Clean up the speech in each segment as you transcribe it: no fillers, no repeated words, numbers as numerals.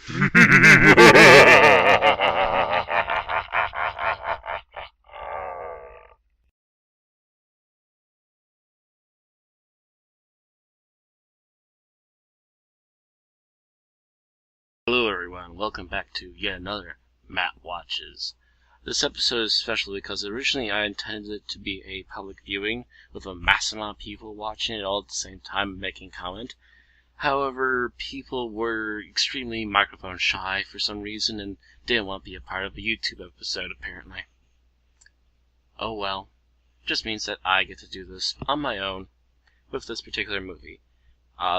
Hello everyone, welcome back to yet another Matt Watches. This episode is special because originally I intended it to be a public viewing with a mass amount of people watching it all at the same time and making comment. However, people were extremely microphone shy for some reason and didn't want to be a part of a YouTube episode apparently. Oh well, just means that I get to do this on my own with this particular movie.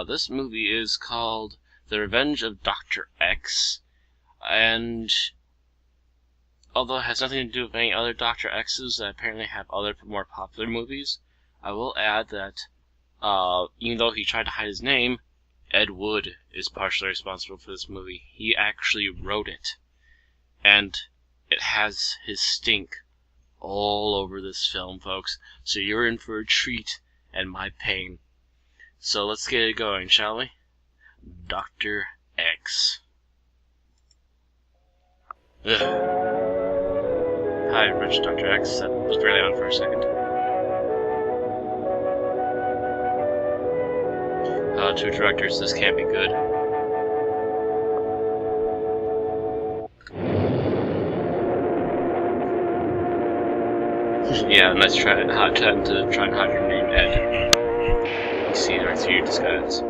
This movie is called The Revenge of Dr. X, and although it has nothing to do with any other Dr. X's that apparently have other more popular movies, I will add that even though he tried to hide his name, Ed Wood is partially responsible for this movie. He actually wrote it, and it has his stink all over this film, folks, so you're in for a treat and my pain. So let's get it going, shall we? Dr. X. Ugh. Hi, Rich Dr. X. That was barely on for a second. Two directors, this can't be good. Yeah, nice try to try and hide your name, Ed. You see right through your disguise.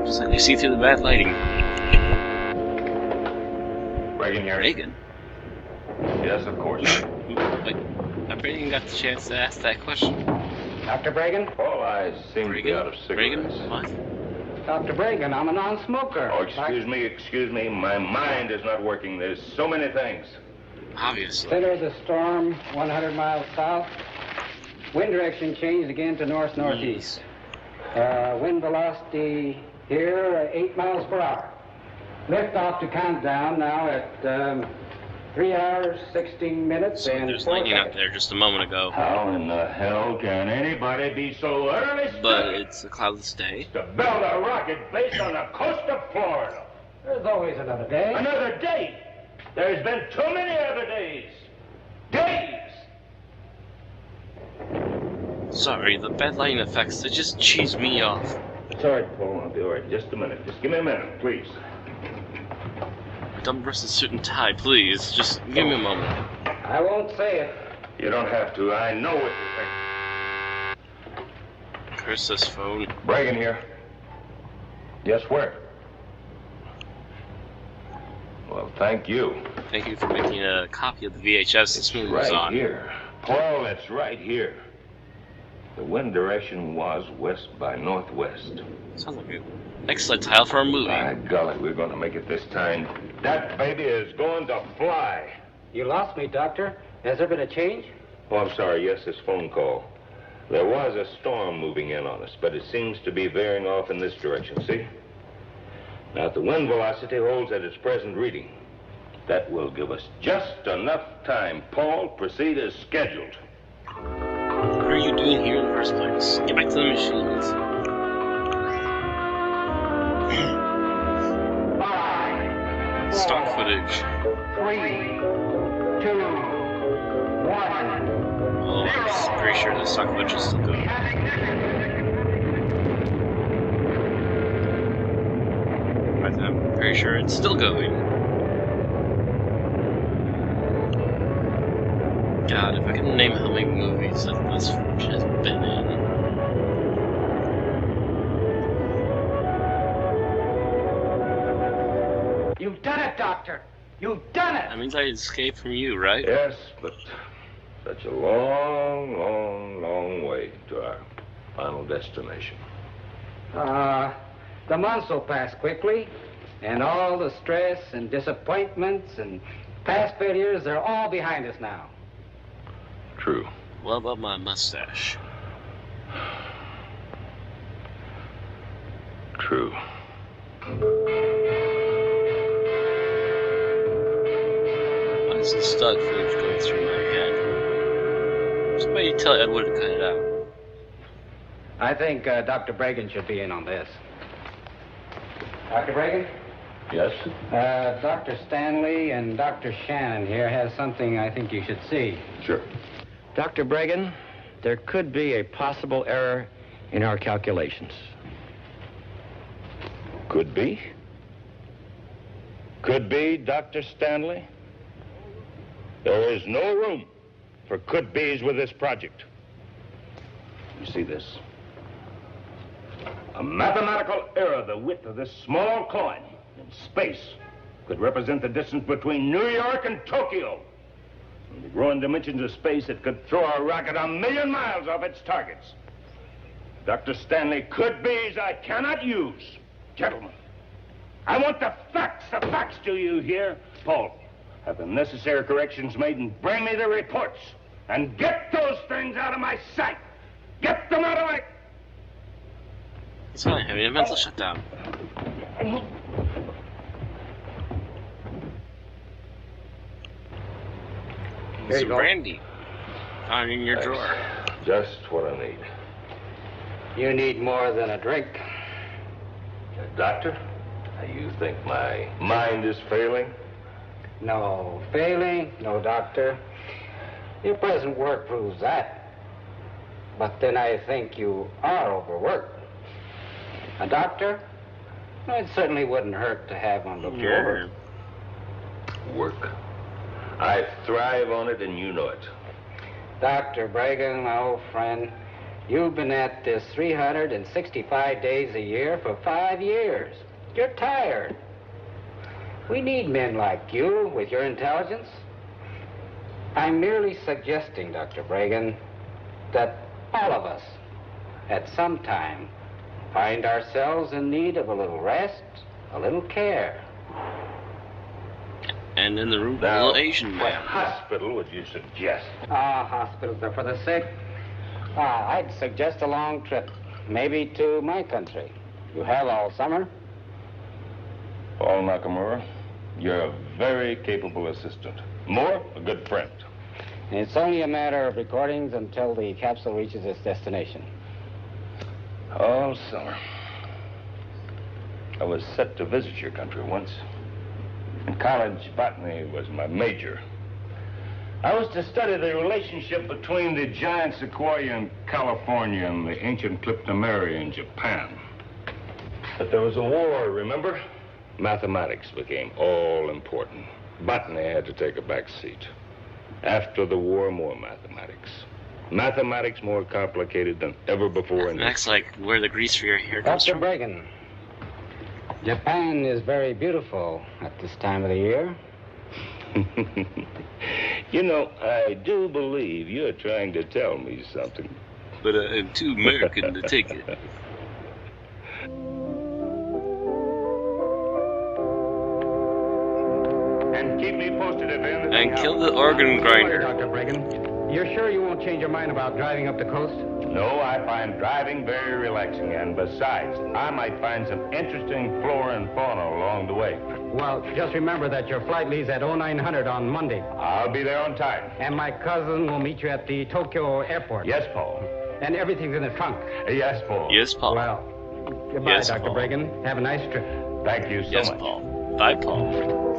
Just like you see through the bad lighting. Reagan here. Reagan? Yes, of course. But I Reagan got the chance to ask that question. Dr. Bragan? Oh, I seem to be out of cigarettes. Reagan? What? Dr. Bragan, I'm a non-smoker. Oh, excuse me. My mind is not working. There's so many things. Obviously. Center of the storm, 100 miles south. Wind direction changed again to north-northeast. Wind velocity here, 8 miles per hour. Lift off to countdown now at 3 hours, 16 minutes, So and there's 4 lightning out seconds. there just a moment ago. How in the hell can anybody be so early? But it's a cloudless day. To build a rocket based on the coast of Florida. There's always another day. Another day. There's been too many other days. Days. Sorry, the bad lighting effects, they just cheese me off. It's all right, Paul. I'll be all right. Just a minute. Just give me a minute, please. Dumb rusted suit and tie, please. Just give me a moment. I won't say it. You don't have to. I know what you think. Curse this phone. Reagan here. Yes, where? Well, thank you. Thank you for making a copy of the VHS this movie was Right on. here. Paul, it's right here. The wind direction was west by northwest. Sounds like an excellent title for a movie. By golly, we're going to make it this time. That baby is going to fly. You lost me, Doctor. Has there been a change? Oh, I'm sorry. Yes, this phone call. There was a storm moving in on us, but it seems to be veering off in this direction, see? Now, if the wind velocity holds at its present reading, that will give us just enough time. Paul, proceed as scheduled. What are you doing here in the first place? Get back to the machines. 5, Stock 4, footage. 3, 2, 1. Oh, I'm pretty sure the stock footage is still going. I'm pretty sure it's still going. God, if I can name how many movies that this footage has been in. You've done it, Doctor. You've done it. That means I escaped from you, right? Yes, but such a long, long, long way to our final destination. The months will pass quickly, and all the stress and disappointments and past failures, they're all behind us now. True. What about my mustache? True. Why is the stud footage going through my head? Somebody tell Edward to cut it out. I think Dr. Bragan should be in on this. Dr. Bragan? Yes? Dr. Stanley and Dr. Shannon here has something I think you should see. Sure. Dr. Bregan, there could be a possible error in our calculations. Could be. Could be, Dr. Stanley. There is no room for could-bes with this project. You see this? A mathematical error the width of this small coin in space could represent the distance between New York and Tokyo. In the growing dimensions of space, it could throw a rocket 1,000,000 miles off its targets. Dr. Stanley, could-bes I cannot use. Gentlemen, I want the facts. The facts, do you hear? Paul, have the necessary corrections made and bring me the reports. And get those things out of my sight. Get them out of my... He's fine, having a mental shutdown. There you Some go. brandy. Found in your drawer. Just what I need. You need more than a drink. Doctor, you think my mind is failing? No failing, no doctor. Your present work proves that. But then I think you are overworked. A doctor? Well, it certainly wouldn't hurt to have one looked over. Work. I thrive on it, and you know it. Dr. Bregan, my old friend, you've been at this 365 days a year for 5 years. You're tired. We need men like you with your intelligence. I'm merely suggesting, Dr. Bregan, that all of us, at some time, find ourselves in need of a little rest, a little care. And in the room, a Now, little Asian what man. hospital would you suggest? Hospitals are for the sick. I'd suggest a long trip, maybe to my country. You have all summer. Paul Nakamura, you're a very capable assistant. More, a good friend. It's only a matter of recordings until the capsule reaches its destination. All summer. I was set to visit your country once. In college, botany was my major. I was to study the relationship between the giant sequoia in California and the ancient cryptomeria in Japan. But there was a war, remember? Mathematics became all important. Botany had to take a back seat. After the war, more mathematics. Mathematics more complicated than ever before. That's like where the grease for your hair comes Dr. from. Bregan, Japan is very beautiful at this time of the year. You know, I do believe you're trying to tell me something. But I'm too American to take it. And keep me posted if anything And kill happens. the organ grinder. Dr. Bregan, you're sure you won't change your mind about driving up the coast? No, I find driving very relaxing, and besides, I might find some interesting flora and fauna along the way. Well, just remember that your flight leaves at 0900 on Monday. I'll be there on time. And my cousin will meet you at the Tokyo airport. Yes, Paul. And everything's in the trunk. Yes, Paul. Yes, Paul. Well, goodbye, Yes, Dr. Paul. Bregan. Have a nice trip. Thank you so Yes, much. Paul. Bye, Paul.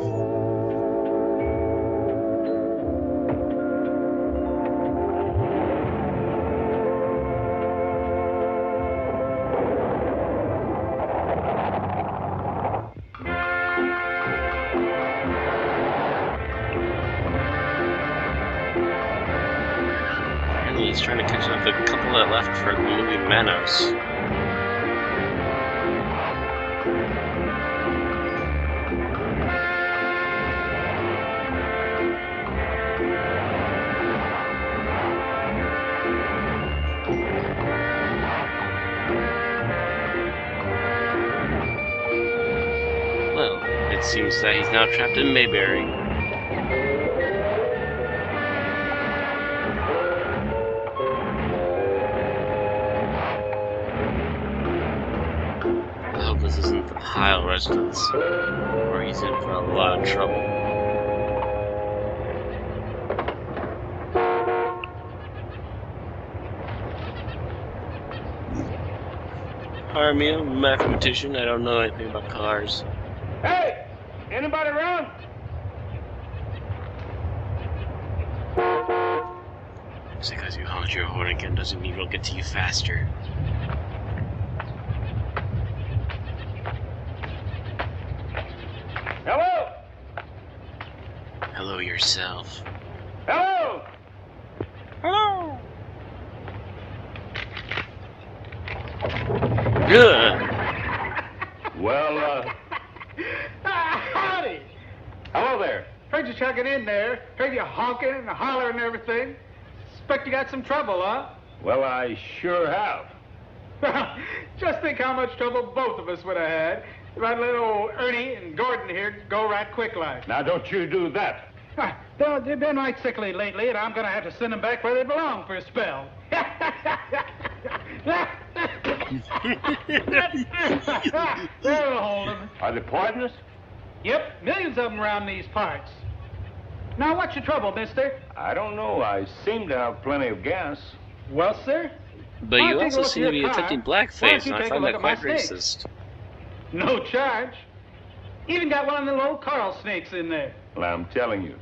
Apparently he's trying to catch up the couple that left for the movie Manos. Well, it seems that he's now trapped in Mayberry. I hope this isn't the Pyle residence, or he's in for a lot of trouble. Hi, I'm a mathematician. I don't know anything about cars. Hey! Anybody around? Just because you honked your horn again doesn't mean we'll get to you faster. Hello? Hello yourself. Hello? Hello! Good! Well, Howdy! hello there. Heard you chugging in there. Heard you honking and hollering and everything. Expect you got some trouble, huh? Well, I sure have. Just think how much trouble both of us would have had if I'd let old Ernie and Gordon here go right quick like. Now, don't you do that. They've been right sickly lately, and I'm going to have to send them back where they belong for a spell. That'll hold them. Are they poisonous? Yep, millions of them around these parts. Now, what's your trouble, mister? I don't know. I seem to have plenty of gas. Well, sir, But Why you don't you also look at seem to your be car? attempting Why don't blackface, you and I take a find look that at my quite snakes? racist. no charge. Even got one of the little coral snakes in there. Well, I'm telling you,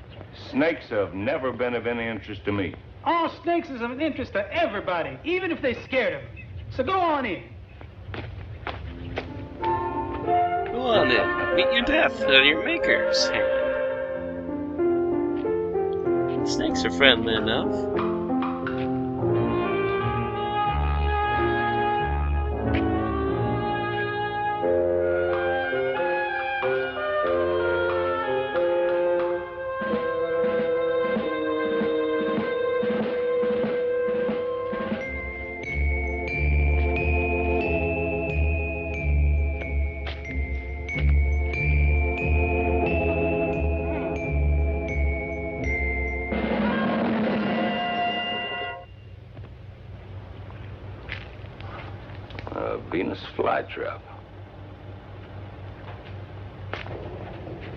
snakes have never been of any interest to me. All snakes is of interest to everybody, even if they scared them. So go on in. Go on in. Meet your death at your maker's hand. Snakes are friendly enough. Venus flytrap.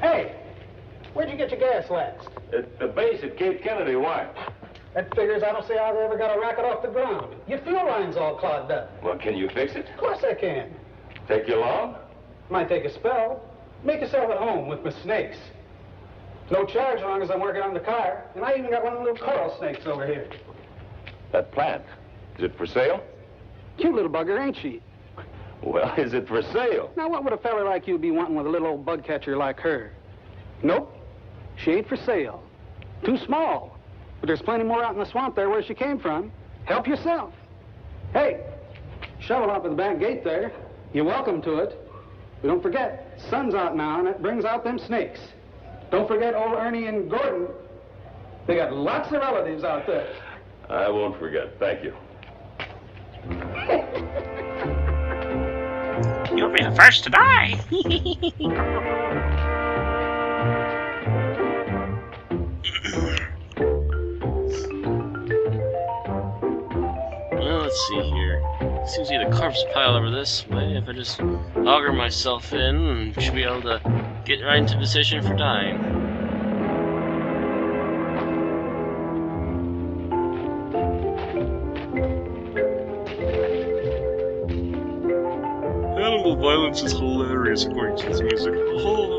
Hey, where'd you get your gas last? At the base at Cape Kennedy, why? That figures I don't see how they ever got a rocket off the ground. Your fuel line's all clogged up. Well, can you fix it? Of course I can. Take you long? Might take a spell. Make yourself at home with my snakes. No charge as long as I'm working on the car. And I even got one of the little coral snakes over here. That plant, is it for sale? Cute little bugger, ain't she? Well, is it for sale? Now, what would a fella like you be wanting with a little old bug catcher like her? Nope. She ain't for sale. Too small. But there's plenty more out in the swamp there where she came from. Help yourself. Hey, shovel up at the back gate there. You're welcome to it. But don't forget, sun's out now, and it brings out them snakes. Don't forget old Ernie and Gordon. They got lots of relatives out there. I won't forget. Thank you. You'll be the first to die. Well, let's see here. Seems to be the corpse pile over this way. If I just auger myself in, I should be able to get right into position for dying. Animal violence is hilarious according to this music. Oh.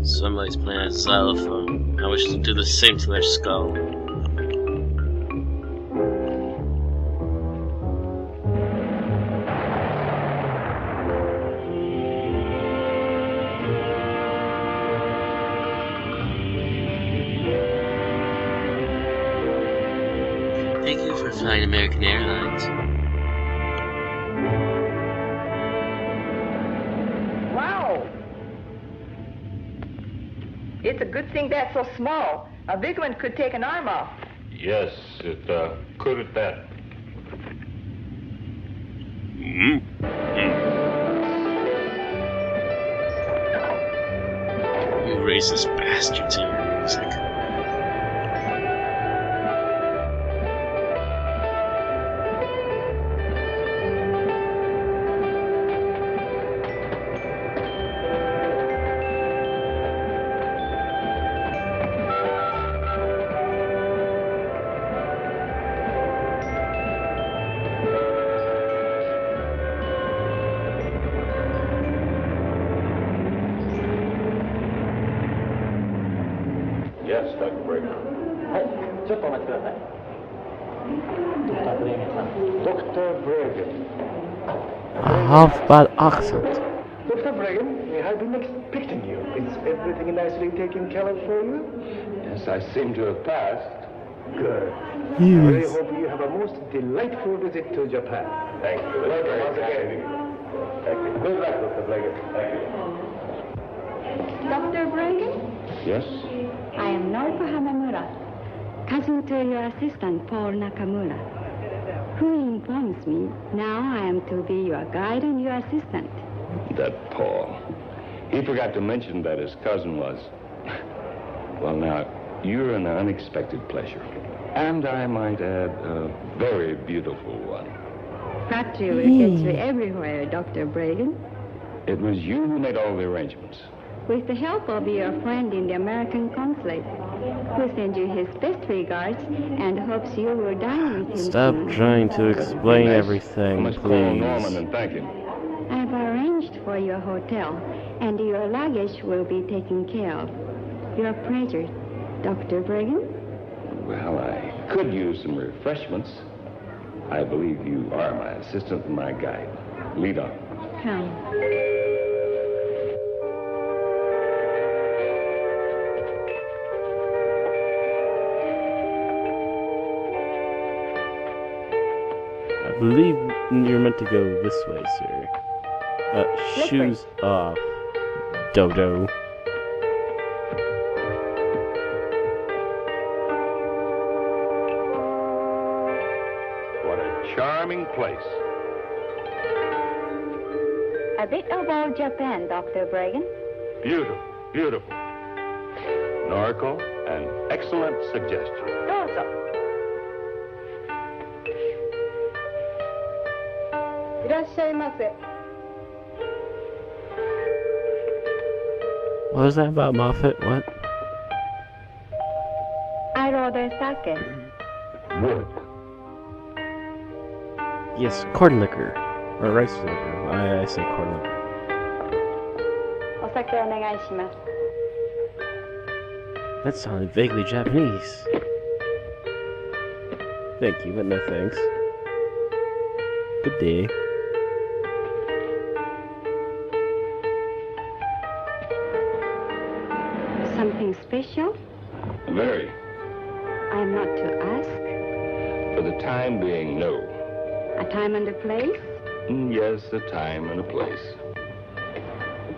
Somebody's playing a xylophone. I wish to do the same to their skull. Thank you for flying American Airlines. Wow! It's a good thing that's so small. A big one could take an arm off. Yes, it could at that. You racist bastards in your music. Dr. Briggs. はい、ちょっとお待ちください。ドクター・ブレーゲンさん。 Dr. Bregan. A half bad accent. Dr. Bregan, we have been expecting you. Is everything nicely taken care of for you? Yes, I seem to have passed. Good. I really hope you have a most delightful visit to Japan. Thank you. Welcome once again. Thank you. Good luck, Dr. Bregan. Thank you. Dr. Bregan, Yes? I am Noriko Hamamura, cousin to your assistant, Paul Nakamura, who informs me now I am to be your guide and your assistant. That Paul. He forgot to mention that his cousin was... Well, now, you're an unexpected pleasure. And I might add, a very beautiful one. Flattery will get you everywhere, Dr. Bregan. It was you who made all the arrangements. With the help of your friend in the American consulate, who sends you his best regards and hopes you will dine with him Stop soon. trying to explain Yes. I everything, must call Norman please. and thank him. I've arranged for your hotel, and your luggage will be taken care of. Your pleasure, Dr. Bregan. Well, I could use some refreshments. I believe you are my assistant and my guide. Lead on. Come. I believe you're meant to go this way, sir. This Shoes off, Dodo. What a charming place. A bit about Japan, Dr. Bregan. Beautiful, beautiful. Noriko, an excellent suggestion. どうぞ。いらっしゃいませ。 What was that about Moffat? What? I order sake. Wood. Yes, corn liquor. Or rice liquor. I say corn liquor. お酒お願いします。 That sounded vaguely Japanese. Thank you, but no thanks. Good day. Something special? Very. I'm not to ask. For the time being, no. A time and a place? Yes, a time and a place.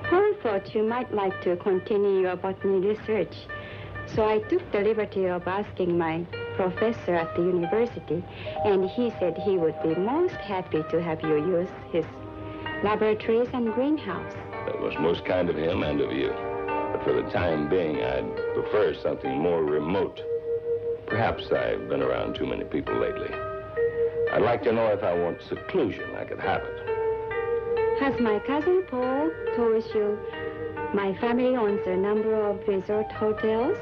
Paul thought you might like to continue your botany research, so I took the liberty of asking my professor at the university, and he said he would be most happy to have you use his laboratories and greenhouse. That was most kind of him and of you. But for the time being, I'd prefer something more remote. Perhaps I've been around too many people lately. I'd like to know if I want seclusion, I could have it. Has my cousin Paul told you my family owns a number of resort hotels?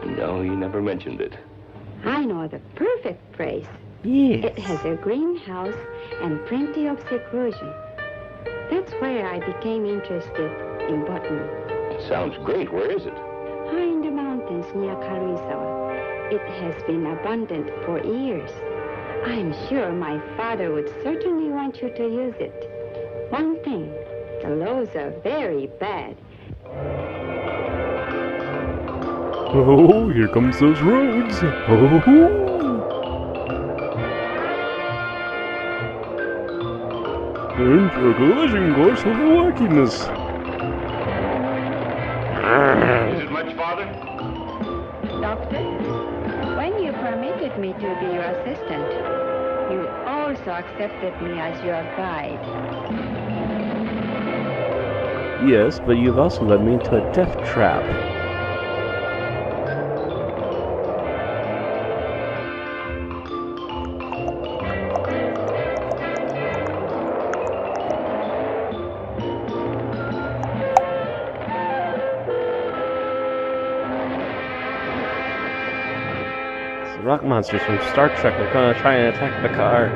No, he never mentioned it. I know the perfect place. Yes. It has a greenhouse and plenty of seclusion. That's where I became interested in botany. Sounds great. Where is it? High in the mountains near Karuizawa. It has been abundant for years. I'm sure my father would certainly want you to use it. One thing, the laws are very bad. Oh, here comes those roads. Oh. And for a collision course of wackiness. Is it much farther? Doctor, when you permitted me to be your assistant, you also accepted me as your guide. Yes, but you've also led me into a death trap. It's the rock monsters from Star Trek are gonna try and attack the car.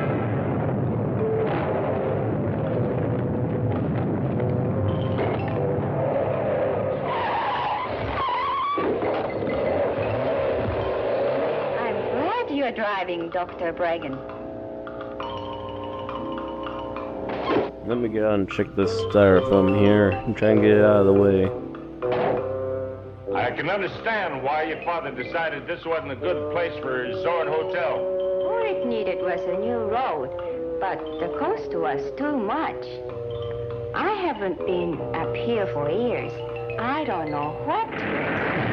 driving, Dr. Bragan. Let me get out and check this styrofoam here and try and get it out of the way. I can understand why your father decided this wasn't a good place for a resort hotel. All it needed was a new road, but the cost was too much. I haven't been up here for years. I don't know what to expect.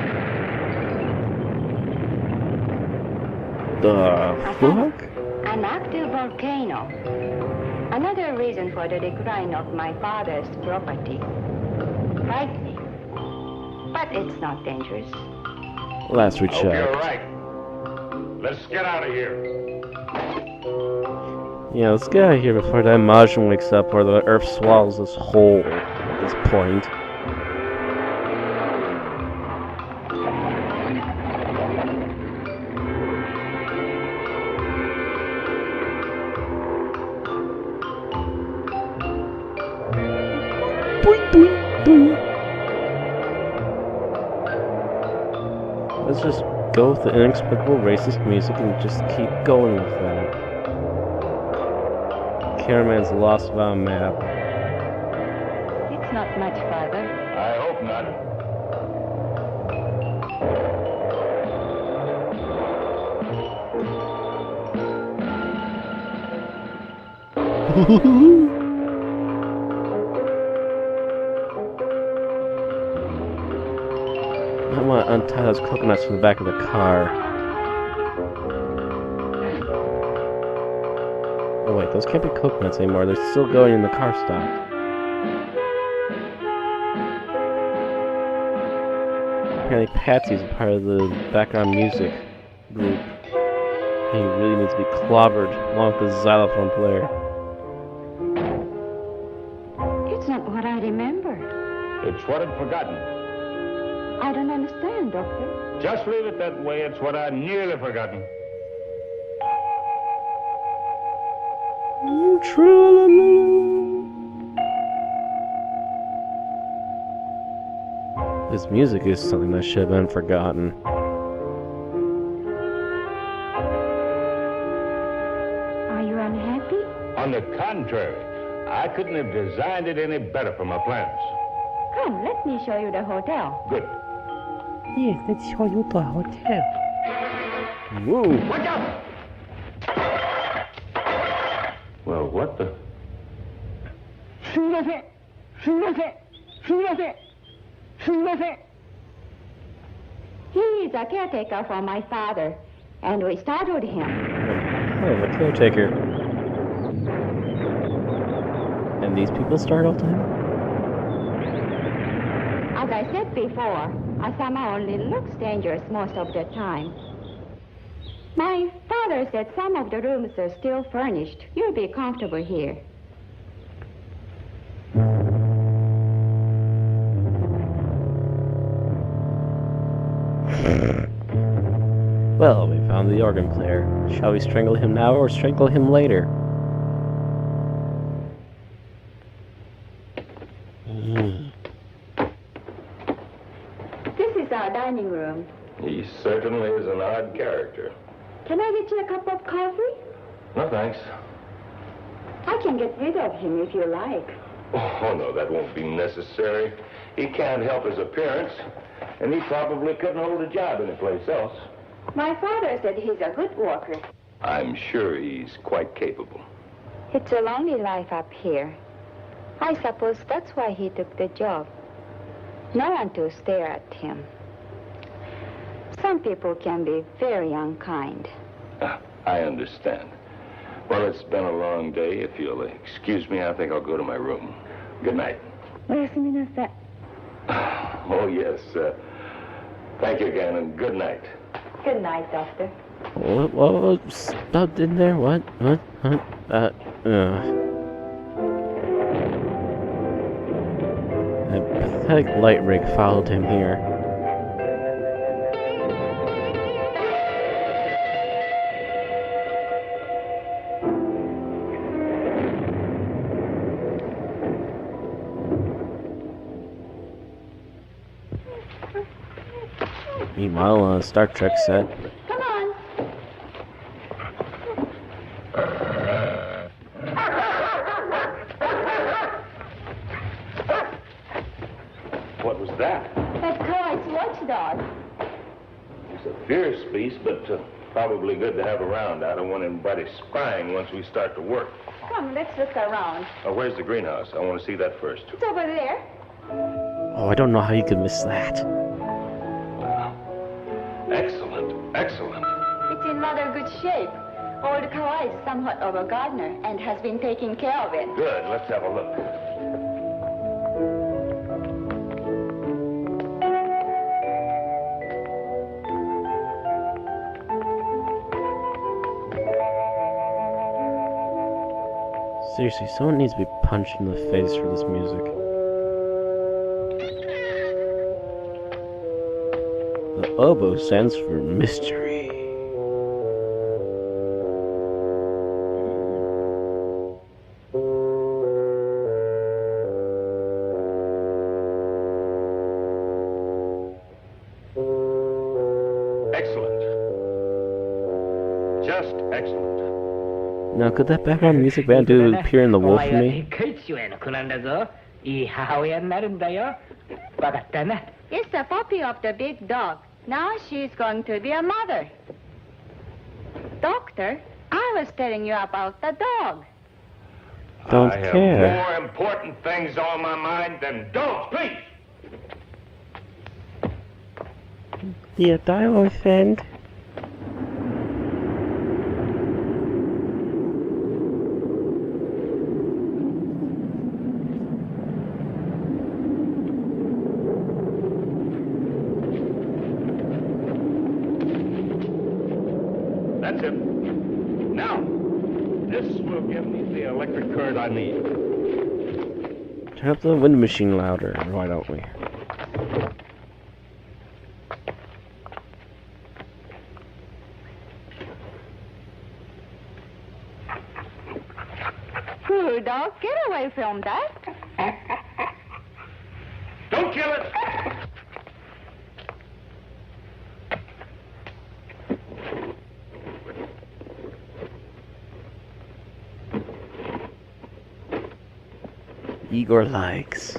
The fuck? An active volcano. Another reason for the decline of my father's property. Frightening. But it's not dangerous. Last we Hope checked. you're right. Let's get out of here. Yeah, let's get out of here before that Majin wakes up or the earth swallows us whole at this point. Let's just go with the inexplicable racist music and just keep going with that. Cameraman's lost without a map. It's not much farther. I hope not. I want to untie those coconuts from the back of the car. Oh wait, those can't be coconuts anymore. They're still going in the car stop. Apparently Patsy's a part of the background music group. He really needs to be clobbered along with the xylophone player. It's not what I remember. It's what I'd forgotten. I don't understand, Doctor. Just leave it that way. It's what I'd nearly forgotten. This music is something that should have been forgotten. Are you unhappy? On the contrary, I couldn't have designed it any better for my plans. Come, let me show you the hotel. Good. Yes, let's show you the hotel. Whoa. Watch out! Well, what the... He is a caretaker for my father, and we startled him. Oh, the caretaker. And these people startled him? As I said before, Asama only looks dangerous most of the time. My father said some of the rooms are still furnished. You'll be comfortable here. Well, we found the organ player. Shall we strangle him now or strangle him later? This is our dining room. He certainly is an odd character. Can I get you a cup of coffee? No, thanks. I can get rid of him if you like. Oh, no, that won't be necessary. He can't help his appearance, and he probably couldn't hold a job anyplace else. My father said he's a good worker. I'm sure he's quite capable. It's a lonely life up here. I suppose that's why he took the job. No one to stare at him. Some people can be very unkind. I understand. Well, it's been a long day. If you'll excuse me, I think I'll go to my room. Good night. Oh, yes. Thank you again, and good night. Good night, Doctor. What stopped in there? What? That pathetic light rig followed him here. Meanwhile, on a Star Trek set. Come on. Fierce beast, but probably good to have around. I don't want anybody spying once we start to work. Come, let's look around. Where's the greenhouse? I want to see that first. It's over there. Oh, I don't know how you could miss that. Excellent, excellent. It's in rather good shape. Old Kawai is somewhat of a gardener and has been taking care of it. Good, let's have a look. Seriously, someone needs to be punched in the face for this music. The oboe stands for mystery. Excellent. Just excellent. Now, could that background music band do appear in The Wolf for me? It's It's the puppy of the big dog. Now she's going to be a mother. Doctor, I was telling you about the dog. Don't I care. have more important things on my mind than dogs, please. Yeah, I offend. That's it. Now, this will give me the electric current I need. Turn up the wind machine louder, why don't we? Poor dog, get away from that. Don't kill it! Igor likes.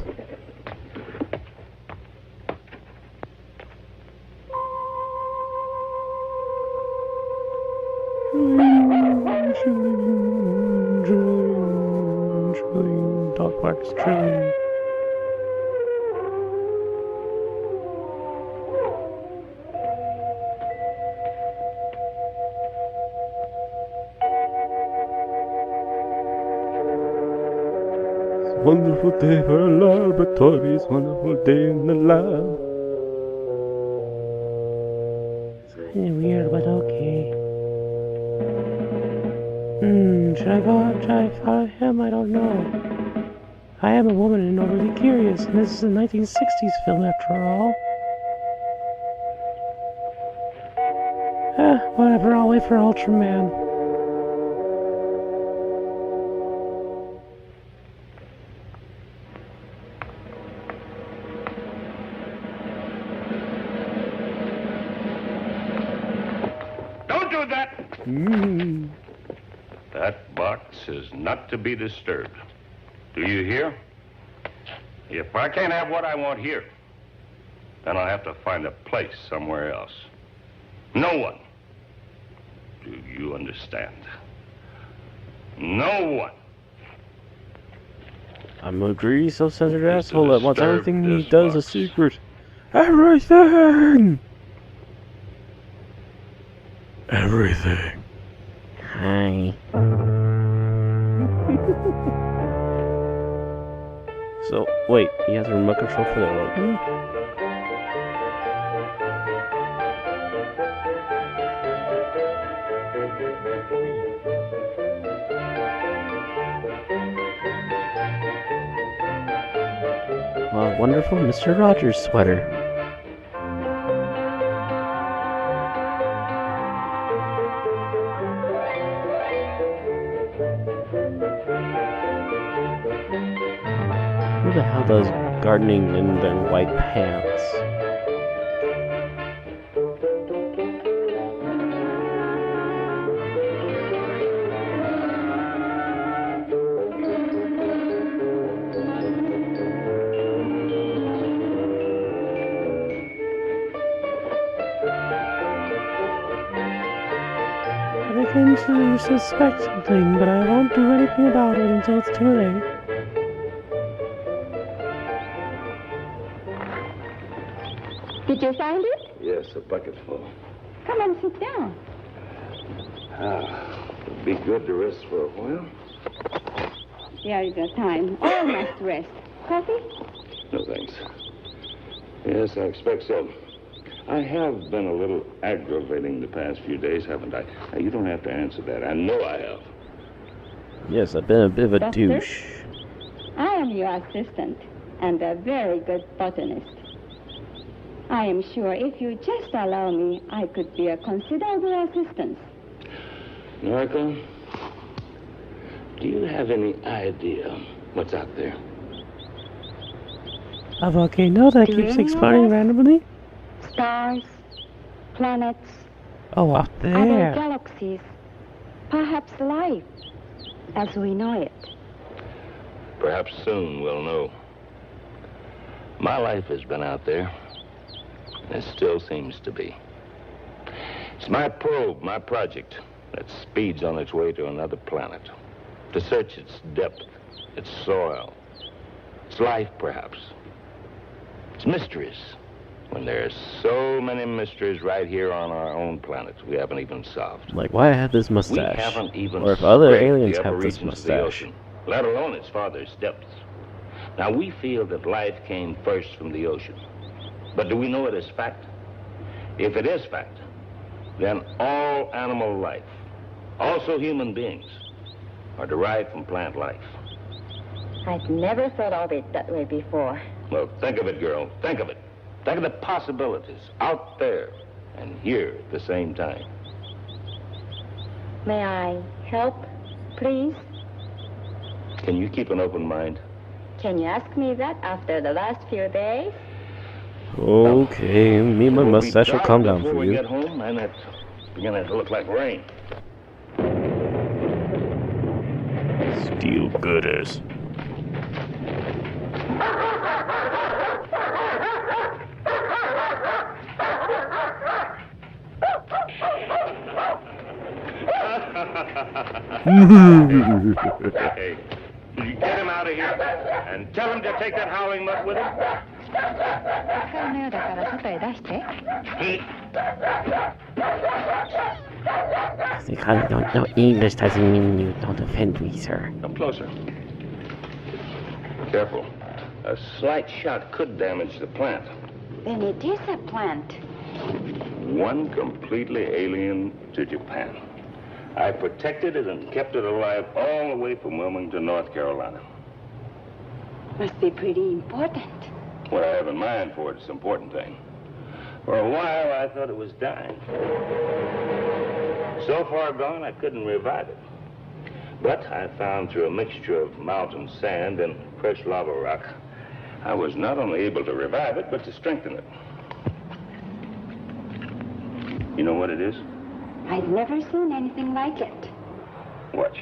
Dog barks trilling. Wonderful day for a laboratories, wonderful day in the lab. It's kind of weird, but okay. Should I go out and try to follow him? I don't know. I am a woman and overly curious, and this is a 1960s film after all. Whatever, I'll wait for Ultraman. Don't do that! That box is not to be disturbed. Do you hear? If I can't have what I want here, then I'll have to find a place somewhere else. No one. Do you understand? No one. I'm a greedy, self-centered asshole that wants disturb everything he this does a box. secret. Everything! Everything. Hi. So, wait, he has a remote control for the open? Well, wonderful Mr. Rogers sweater. Who the hell does gardening in their white pants? to suspect something, but I won't do anything about it until it's too late. Did you find it? Yes, a bucket full. Come and sit down. It'd be good to rest for a while. There is a time. All must rest. Coffee? No, thanks. Yes, I expect so. I have been a little aggravating the past few days, haven't I? Now, you don't have to answer that. I know I have. Yes, I've been a bit of a Doctor? douche. I am your assistant and a very good botanist. I am sure if you just allow me, I could be a considerable assistance. Norco, do you have any idea what's out there? A volcano that Do keeps you exploding know? randomly? Stars, planets, Oh, out other there. galaxies, perhaps life as we know it. Perhaps soon we'll know. My life has been out there. It still seems to be. It's my probe, my project, that speeds on its way to another planet. To search its depth, its soil, its life, perhaps. Its mysteries. When there are so many mysteries right here on our own planet we haven't even solved. Like, why I have this We mustache? haven't even Or if other scraped aliens the upper have this regions of the mustache. ocean, let alone its farthest depths. Now, we feel that life came first from the ocean. But do we know it as fact? If it is fact, then all animal life, also human beings, are derived from plant life. I've never thought of it that way before. Well, think of it, girl. Think of it. Think of the possibilities out there and here at the same time. May I help, please? Can you keep an open mind? Can you ask me that after the last few days? Okay, me and my It'll be mustache will dark calm down before for we you. get home, and it's beginning to look like rain. Steel girders. Hey, did you get him out of here? And tell him to take that howling mutt with him? 使うのよだから外へ出して You kind don't know English doesn't mean you don't offend me, sir. Come closer. Careful. A slight shot could damage the plant. Then it is a plant. One completely alien to Japan. I protected it and kept it alive all the way from Wilmington, North Carolina. Must be pretty important. What I have in mind for it is an important thing. For a while, I thought it was dying. So far gone, I couldn't revive it. But I found through a mixture of mountain sand and fresh lava rock, I was not only able to revive it, but to strengthen it. You know what it is? I've never seen anything like it. Watch.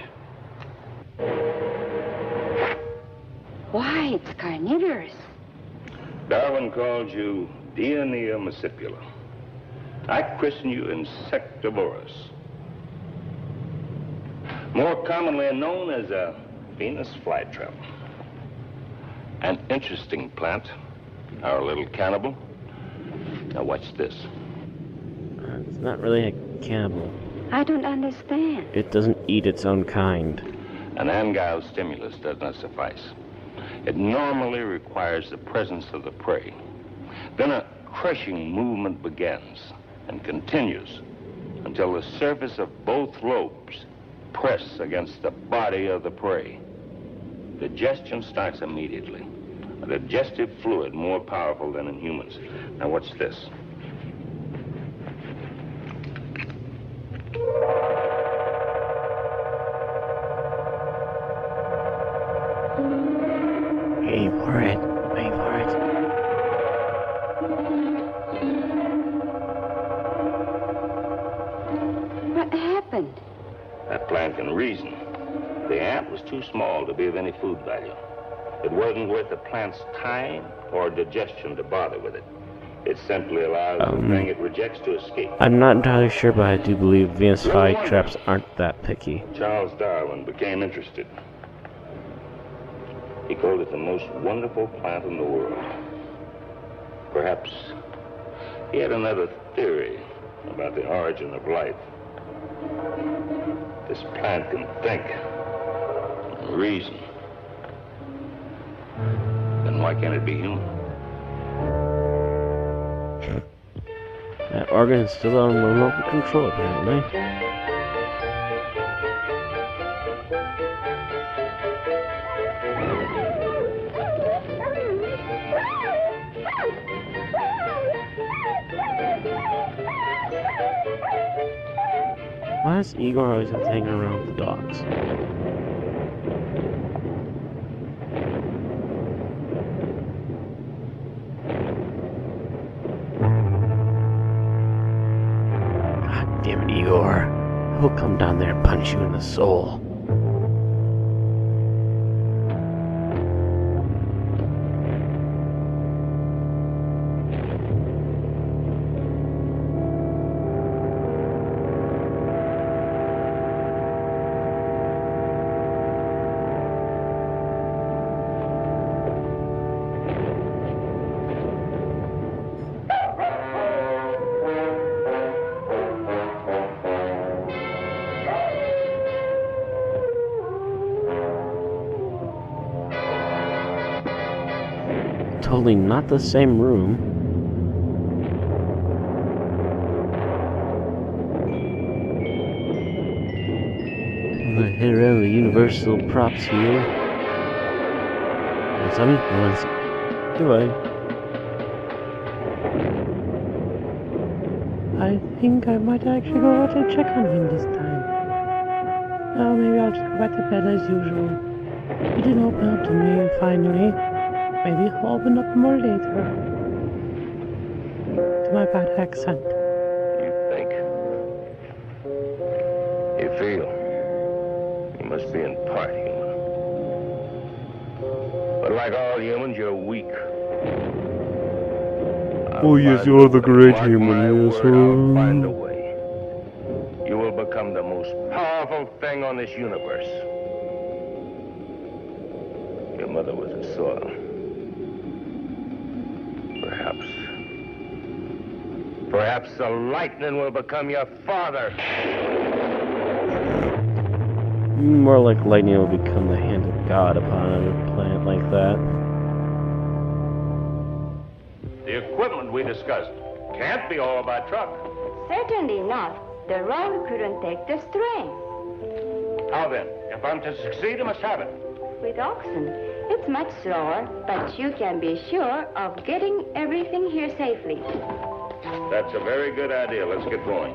Why, it's carnivorous. Darwin called you Dionea muscipula. I christen you Insectivorous. More commonly known as a Venus flytrap. An interesting plant, our little cannibal. Now watch this. It's not really a cannibal. I don't understand. It doesn't eat its own kind. An angile stimulus does not suffice. It normally requires the presence of the prey. Then a crushing movement begins and continues until the surface of both lobes press against the body of the prey. Digestion starts immediately. A digestive fluid more powerful than in humans. Now watch this. Wait for it. Wait for it. What happened? That plant can reason. The ant was too small to be of any food value. It wasn't worth the plant's time or digestion to bother with it. It simply allows the thing it rejects to escape. I'm not entirely sure, but I do believe Venus flytraps aren't that picky. Charles Darwin became interested. He called it the most wonderful plant in the world. Perhaps he had another theory about the origin of life. This plant can think, reason. Then why can't it be human? That organ is still on remote control, apparently. Why does Igor always have to hang around with the dogs? God damn it, Igor. He'll come down there and punch you in the soul. Totally not the same room. The hit around the Universal props here. What's on me? Goodbye. I think I might actually go out and check on him this time. Oh, maybe I'll just go back to bed as usual. He didn't open up to me finally. Maybe he'll open up more later. To my bad accent. You think. You feel. You must be in part human. But like all humans, you're weak. Oh yes, you're the great human, yes, I'll find a way. You will become the most powerful thing on this universe. Your mother was a soil. Perhaps the lightning will become your father. More like lightning will become the hand of God upon a planet like that. The equipment we discussed can't be all by truck. Certainly not. The road couldn't take the strain. How then? If I'm to succeed, I must have it. With oxen, it's much slower, but you can be sure of getting everything here safely. That's a very good idea. Let's get going.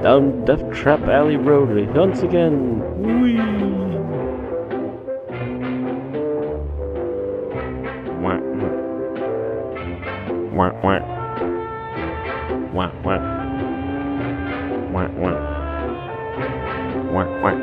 Down Death Trap Alley Road once again. Whee! Wah, wah. Wah, wah. Wah, wah. Wah, wah. Wah, wah.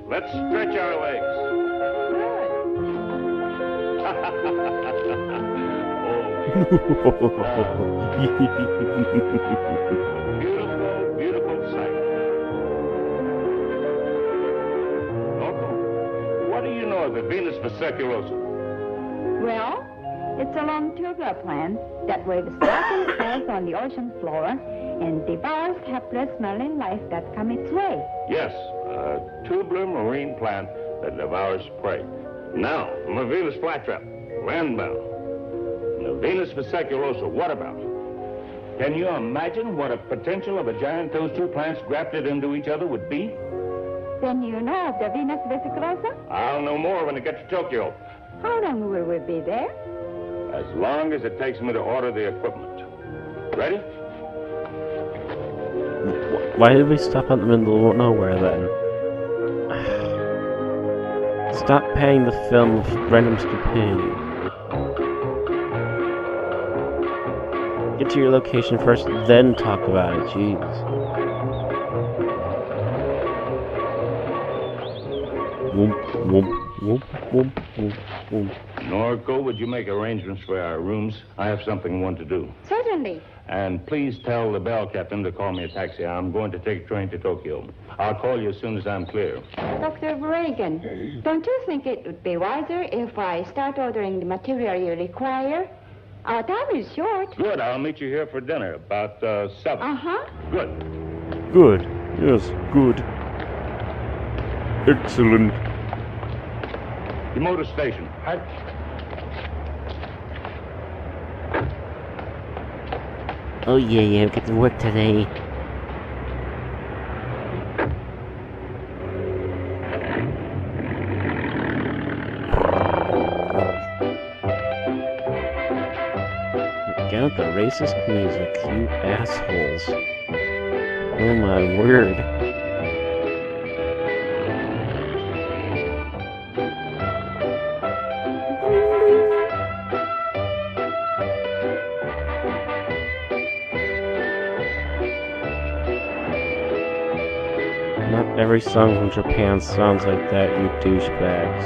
Let's stretch our legs. Beautiful, beautiful sight. Loco, what do you know of the Venus vesiculosa? Well, it's a long tubular plant that waves back and forth on the ocean floor and devours hapless marine life that come its way. Yes, a tubular marine plant that devours prey. Now, from a Venus flytrap, landbound. The Venus vesiculosa, what about? Can you imagine what a potential of a giant those two plants grafted into each other would be? Then you know of the Venus vesiculosa? I'll know more when I get to Tokyo. How long will we be there? As long as it takes me to order the equipment. Ready? Why did we stop at the middle of nowhere then? Stop paying the film with random stupidity. Get to your location first, then talk about it, jeez. Whoop, whoop, whoop, whoop, whoop, whoop. Norco, would you make arrangements for our rooms? I have something I want to do. Certainly. And please tell the bell captain to call me a taxi. I'm going to take a train to Tokyo. I'll call you as soon as I'm clear. Dr. Reagan, don't you think it would be wiser if I start ordering the material you require? Our time is short. Good. I'll meet you here for dinner about 7. Uh-huh. Good. Good. Yes, good. Excellent. The motor station. Oh yeah, get to work today. Get out the racist music, you assholes. Oh my word. Not every song from Japan sounds like that, you douchebags.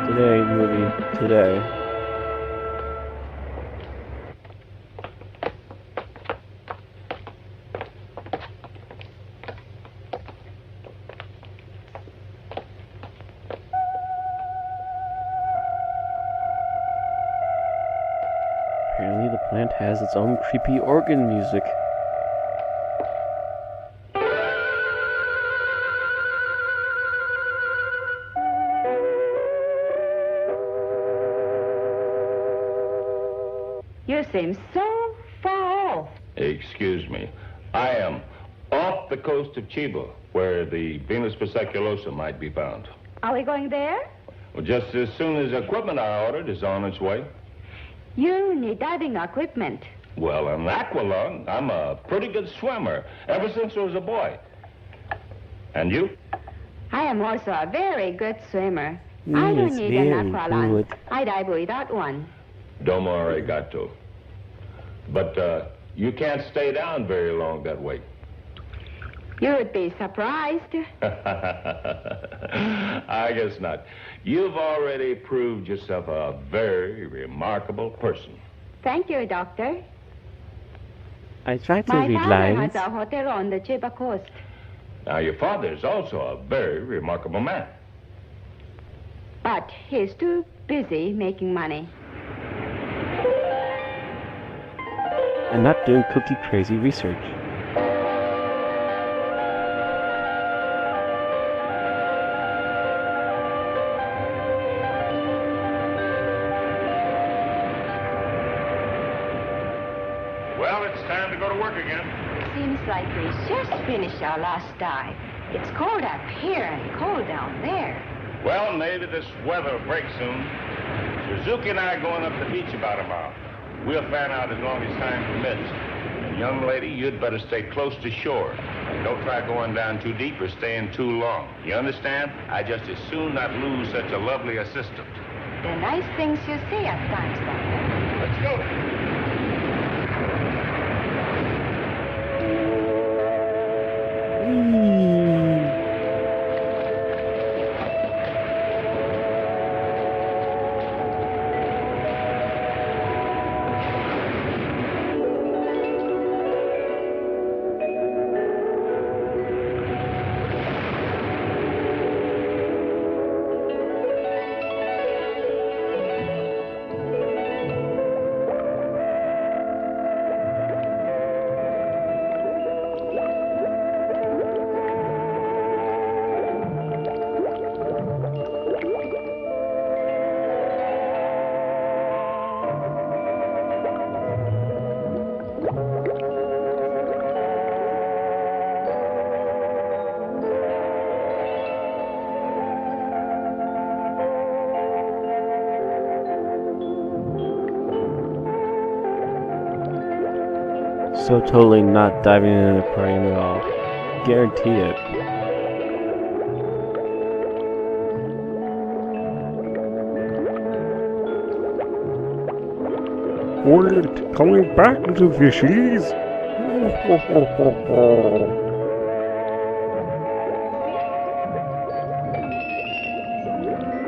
Today, movie, today. Apparently the plant has its own creepy organ music. You seem so far off. Excuse me. I am off the coast of Chiba, where the Venus Vesciculosa might be found. Are we going there? Well, just as soon as equipment I ordered is on its way. You need diving equipment. Well, I'm an aqualung. I'm a pretty good swimmer, ever since I was a boy. And you? I am also a very good swimmer. I don't need an aqualung. I dive without one. Domo arigato. But you can't stay down very long that way. You would be surprised. I guess not. You've already proved yourself a very remarkable person. Thank you, Doctor. I tried to My read father lines. has a hotel on the Chiba coast. Now, your father is also a very remarkable man. But he's too busy making money. And not doing cookie crazy research. Well, it's time to go to work again. Seems like we just finished our last dive. It's cold up here and cold down there. Well, maybe this weather will break soon. Suzuki and I are going up the beach about a mile. We'll fan out as long as time permits. And young lady, you'd better stay close to shore. And don't try going down too deep or staying too long. You understand? I just as soon not lose such a lovely assistant. The nice things you say at times, Doctor. Let's go. so totally not diving in an aquarium at all. Guarantee it. Wait, coming back, little fishies!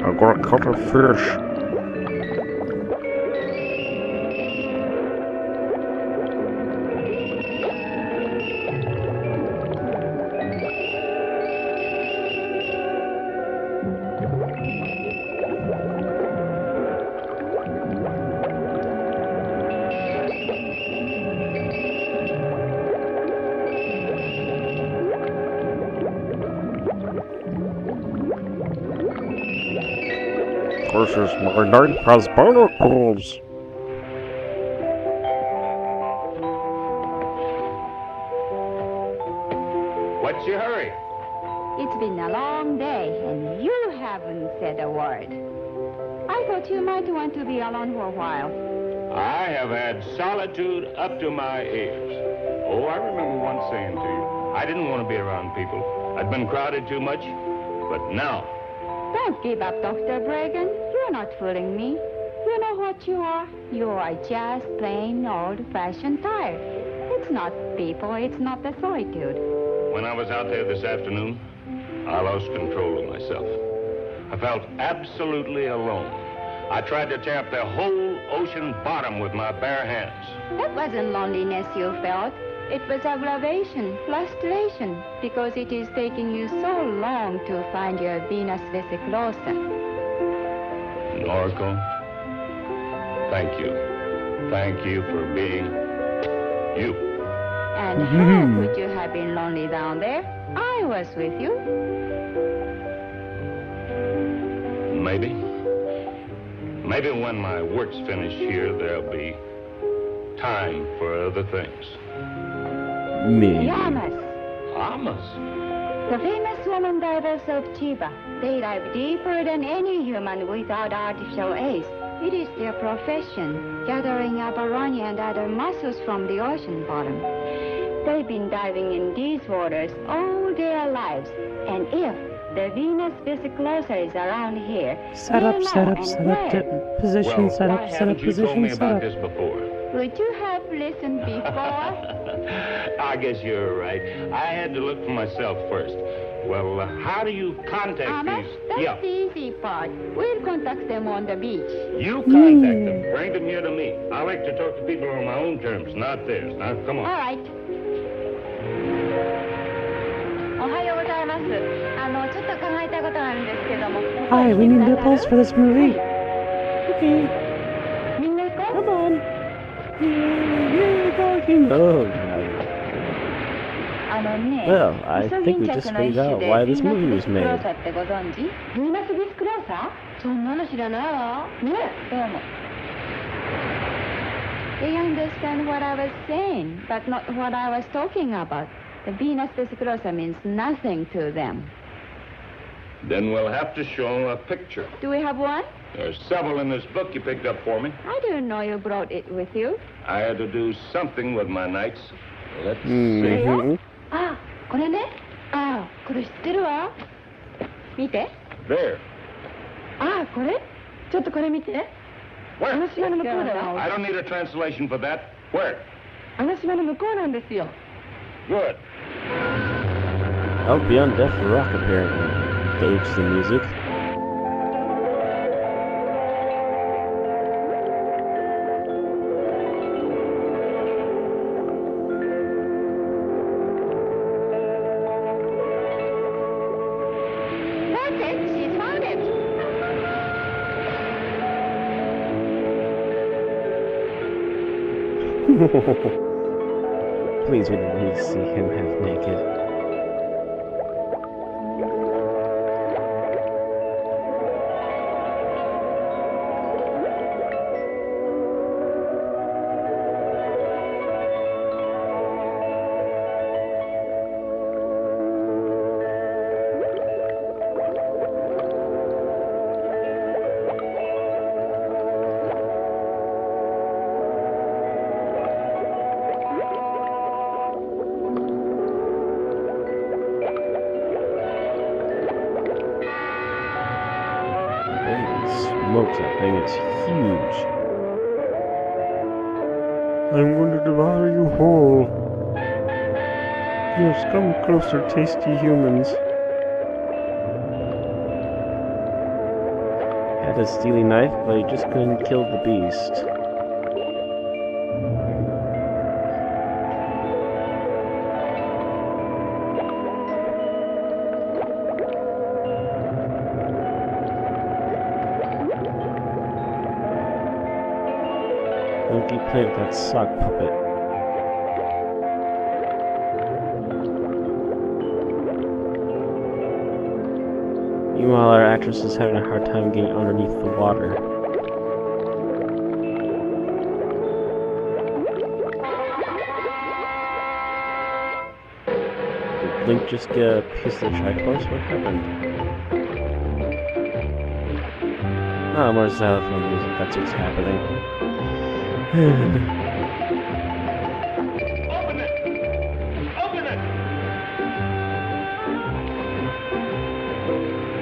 I gotta cut a fish. This is my night has barnacles. What's your hurry? It's been a long day, and you haven't said a word. I thought you might want to be alone for a while. I have had solitude up to my ears. Oh, I remember once saying to you, I didn't want to be around people. I'd been crowded too much. But now... Don't give up, Dr. Bregan. You're not fooling me. You know what you are? You are just plain old-fashioned tired. It's not people, it's not the solitude. When I was out there this afternoon, I lost control of myself. I felt absolutely alone. I tried to tear up the whole ocean bottom with my bare hands. That wasn't loneliness you felt. It was aggravation, frustration, because it is taking you so long to find your Venus vesiculosa. Noriko, thank you. Thank you for being you. And how could you have been lonely down there? I was with you. Maybe. Maybe when my work's finished here, there'll be time for other things. Me. Yamas. Amas? The famous woman divers of Chiba. They dive deeper than any human without artificial aids. It is their profession, gathering abalone and other mussels from the ocean bottom. They've been diving in these waters all their lives. And if the Venus vesiculosa is around here, Set up, position, set up, you told me set about up. this before? Would you have listened before? I guess you're right. I had to look for myself first. Well, how do you contact Amas, these? that's the easy part. We'll contact them on the beach. You contact them. Bring them here to me. I like to talk to people on my own terms, not theirs. Now, come on. All right. おはようございます。ちょっと考えたことがあるんですけども。Hi, we need nipples for this movie. Okay. みんな行こう。 Come on. Oh, well, I think we just figured out why this movie was made. ヴィーナスビスクローサー？そんなの知らないわ。ねえ、どうも。They understand what I was saying, but not what I was talking about. The Venus vesiculosa means nothing to them. Then we'll have to show them a picture. Do we have one? There's several in this book you picked up for me. I didn't know you brought it with you. I had to do something with my nights. Let's see. あ、これね。あ、これ知ってるわ。見て。 There. あ、これ？ちょっとこれ見て。 Where? あの島の向こうだよ。 I don't need a translation for that. Where? あの島の向こうなんですよ。 Good. Oh, Beyond Death Rock apparently. Gauge the music. That's it. She found it. Please, we don't need to see him half naked. smokes, that thing is huge. I'm going to devour you whole. You have come closer, tasty humans. Had a steely knife, but he just couldn't kill the beast. Don't keep playing with that sock puppet. Meanwhile, our actress is having a hard time getting underneath the water. Did Link just get a piece of the Triforce? What happened? Oh, more xylophone music, that's what's happening. Open it! Open it!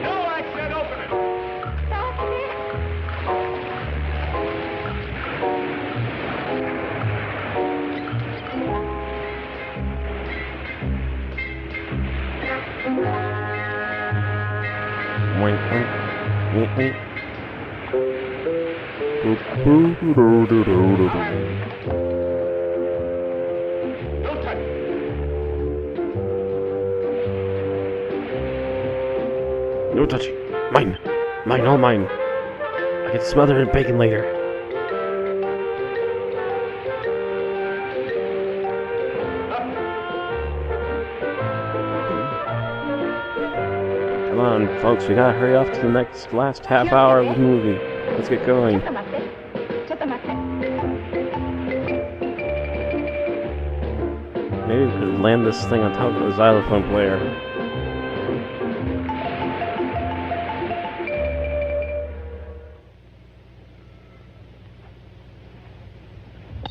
No, I said open it! Wink, wink, wink, wink. No touching. Mine. Mine, all mine. I get smothered in bacon later. Come on, folks, we gotta hurry off to the last half hour of the movie. Let's get going. Maybe we could land this thing on top of the xylophone player.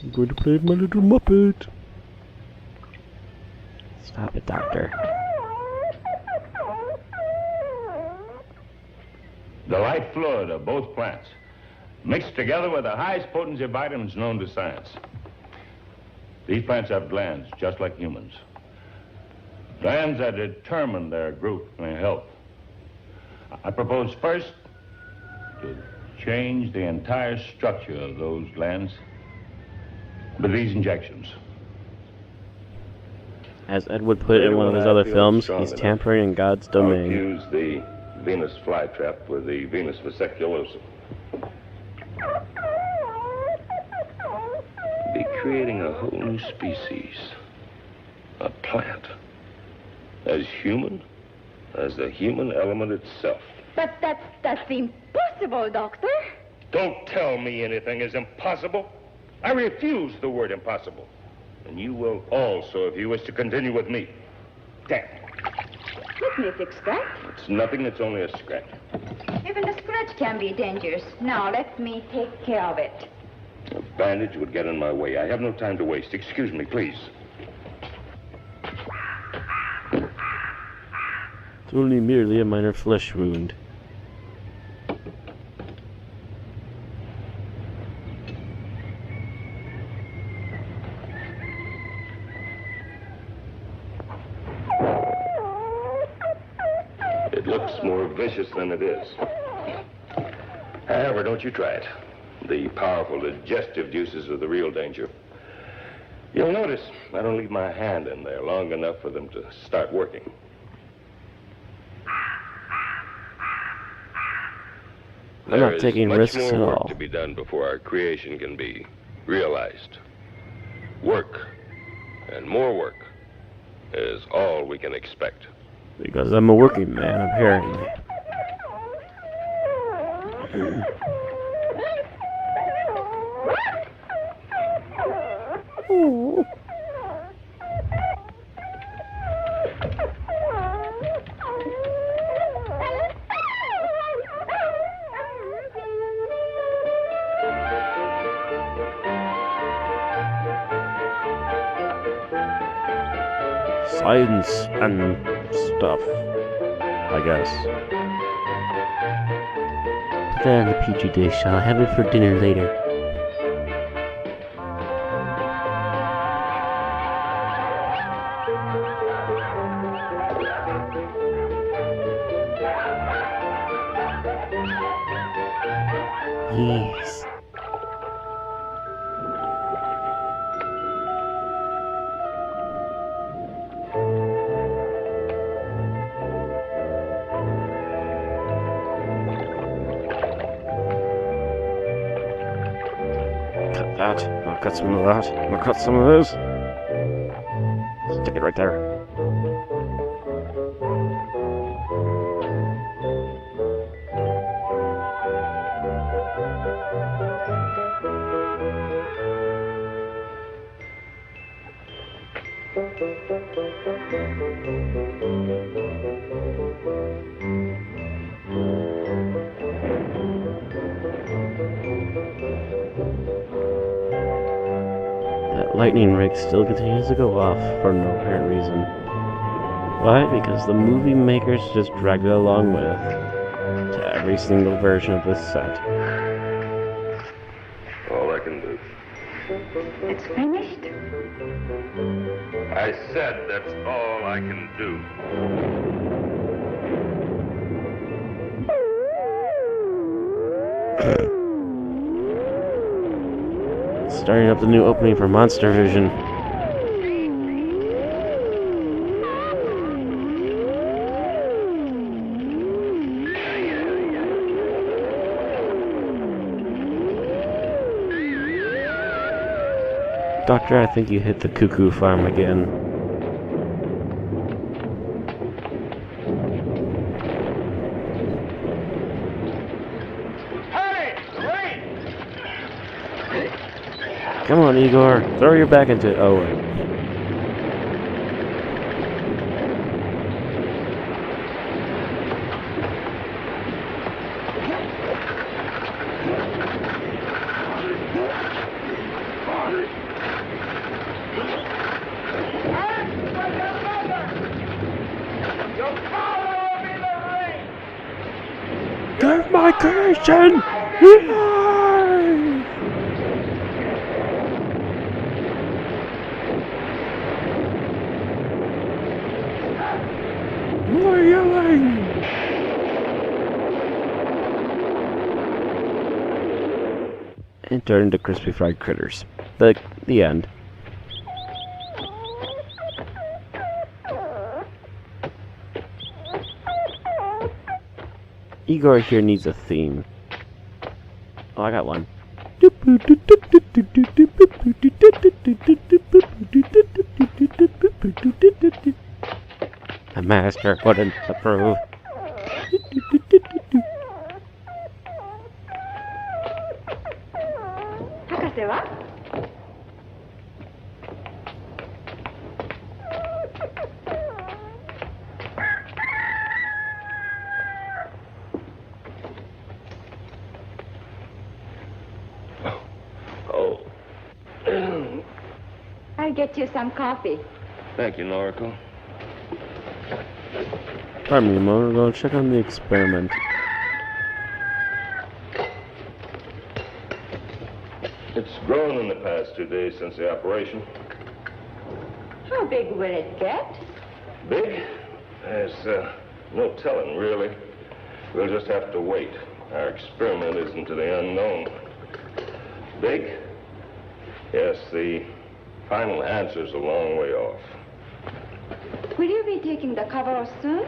I'm going to play my little Muppet. Stop it, Doctor. The life fluid of both plants, mixed together with the highest potency of vitamins known to science. These plants have glands, just like humans. Glands that determine their growth and health. I propose first to change the entire structure of those glands with these injections. As Ed would put it in one of his other films, he's tampering in God's domain. Use the Venus flytrap with the Venus vesiculosum. Be creating a whole new species, a plant, as human as the human element itself. But that's impossible, Doctor. Don't tell me anything is impossible. I refuse the word impossible. And you will also if you wish to continue with me. Damn. Let me fix that. It's nothing, it's only a scratch. Even a scratch can be dangerous. Now, let me take care of it. A bandage would get in my way. I have no time to waste. Excuse me, please. It's only merely a minor flesh wound. It looks more vicious than it is. However, don't you try it. The powerful digestive juices are the real danger. You'll notice I don't leave my hand in there long enough for them to start working. I'm not taking risks at all. There is much more work to be done before our creation can be realized. Work, and more work, is all we can expect. Because I'm a working man, apparently. Science and stuff, I guess. that in the Petri dish. I'll have it for dinner later. Yes. Cut that. I'll cut some of that. I'll cut some of this. Stick it right there. That lightning rig still continues to go off for no apparent reason. Why? Because the movie makers just dragged it along with to every single version of this set. All I can do. It's finished? I said that's all I can do. Starting up the new opening for Monster Vision. Doctor, I think you hit the cuckoo farm again. Come on, Igor. Throw your back into Owen. Give my creation! More yelling! And turn into crispy fried critters. The end. Igor here needs a theme. Oh, I got one. The master wouldn't approve. I'll get you some coffee. Thank you, Noriko. Pardon me a moment, I'll check on the experiment. It's grown in the past 2 days since the operation. How big will it get? Big? There's no telling, really. We'll just have to wait. Our experiment is into the unknown. Big? Yes, the final answer's a long way off. Will you be taking the cover off soon?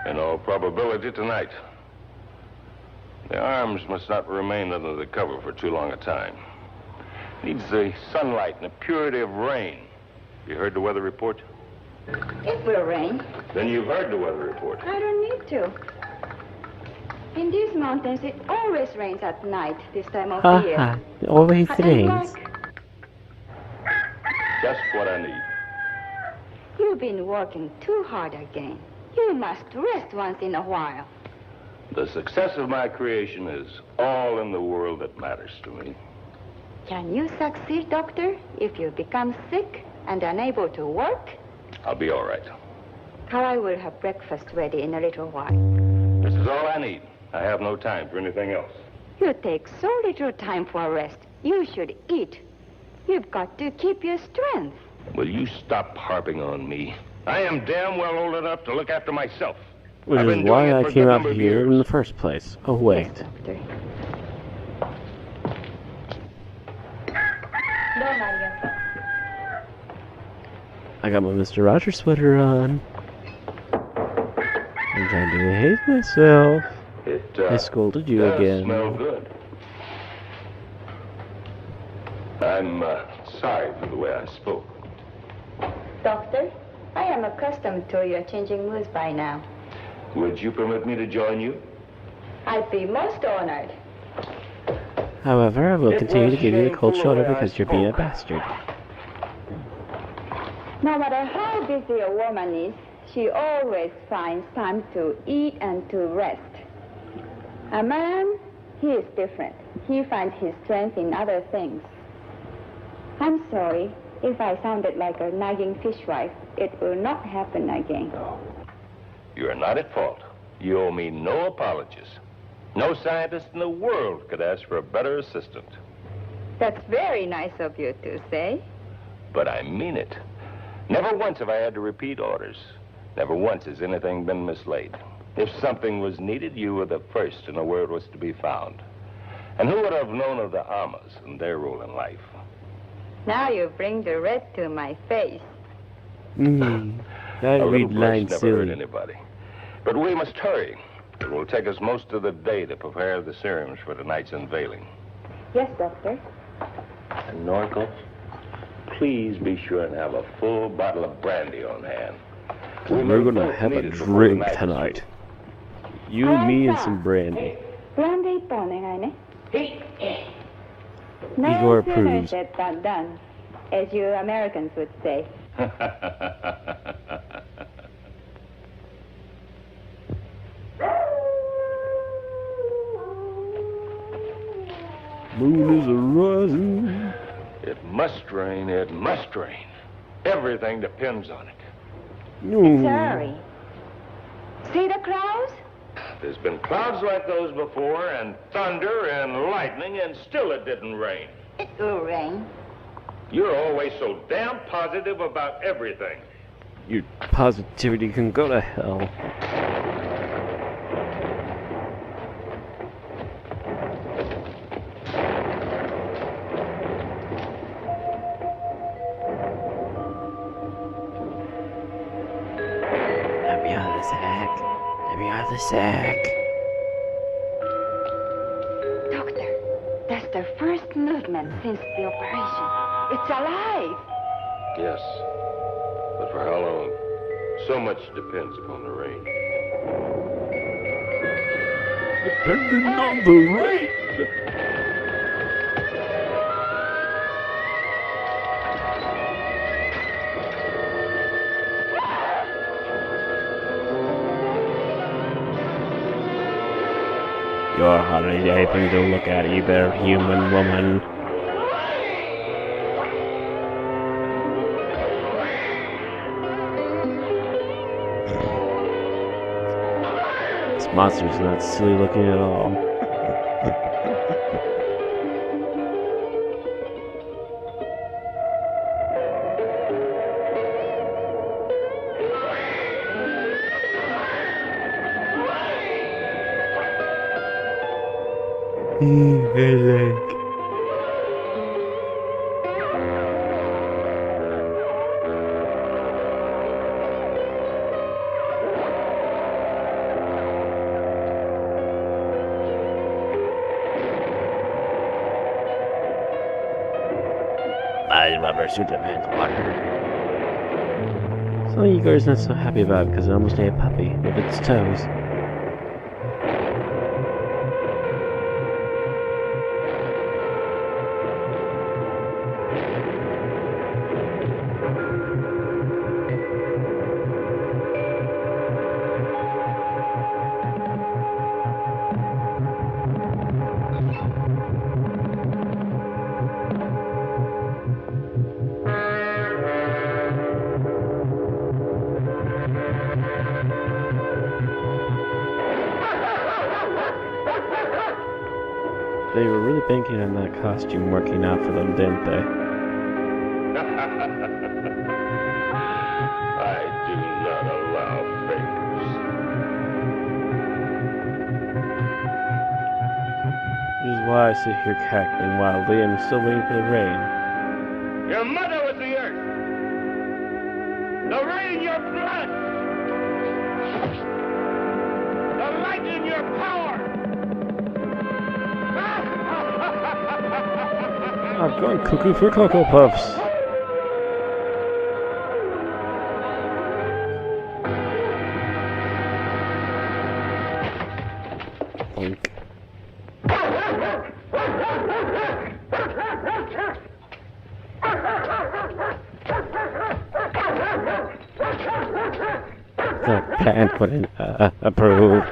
In all probability, tonight. The arms must not remain under the cover for too long a time. Needs the sunlight and the purity of rain. You heard the weather report? It will rain. Then you've heard the weather report. I don't need to. In these mountains, it always rains at night this time of the year. It always And rains. Just what I need. You've been working too hard again. You must rest once in a while. The success of my creation is all in the world that matters to me. Can you succeed, Doctor, if you become sick and unable to work? I'll be all right. I will have breakfast ready in a little while. This is all I need. I have no time for anything else. You take so little time for rest. You should eat. You've got to keep your strength. Will you stop harping on me? I am damn well old enough to look after myself. Which I've is been doing why it I for a came good out number of here years. in the first place. Oh, wait. Yes, doctor. No, Maria. I got my Mr. Rogers sweater on. I'm trying to behave myself. I scolded you does again. Smell good. I'm sorry for the way I spoke. Doctor, I am accustomed to your changing moods by now. Would you permit me to join you? I'd be most honored. However, I will It continue to was give you the cold shameful the shoulder way I because you're being a spoke. bastard. No matter how busy a woman is, she always finds time to eat and to rest. A man, he is different. He finds his strength in other things. I'm sorry if I sounded like a nagging fishwife. It will not happen again. No. You are not at fault. You owe me no apologies. No scientist in the world could ask for a better assistant. That's very nice of you to say. But I mean it. Never once have I had to repeat orders. Never once has anything been mislaid. If something was needed, you were the first to know where it was to be found. And who would have known of the Amas and their role in life? Now you bring the red to my face. I A little read blush lines never hurt silly. anybody. But we must hurry. It will take us most of the day to prepare the serums for tonight's unveiling. Yes, doctor. And Norco, please be sure and have a full bottle of brandy on hand. We're gonna have a drink tonight. You, me, and some brandy. Brandy tonic, Igor approves. said that done, as you Americans would say. Moon is a-rising. It must rain, it must rain. Everything depends on it. It's early. See the clouds? There's been clouds like those before, and thunder and lightning, and still it didn't rain. It will rain. You're always so damn positive about everything. Your positivity can go to hell. Let me out of the sack. Let me out of the sack. Doctor, that's the first movement since the operation. It's alive. Yes. But for how long? So much depends upon the rain. Depending on the rain. You're hardly anything to look at either, human woman. This monster's not silly looking at all. My rubber suit demands water. So Igor's not so happy about it because it almost ate a puppy with its toes. They were really banking on that costume working out for them, didn't they? I do not allow favors. Which is why I sit here cackling while Liam's still waiting for the rain. Your mother was the earth. The rain, your blood. The light in your power. I've gone cuckoo for Cocoa Puffs. Boink. The plan wouldn't approve.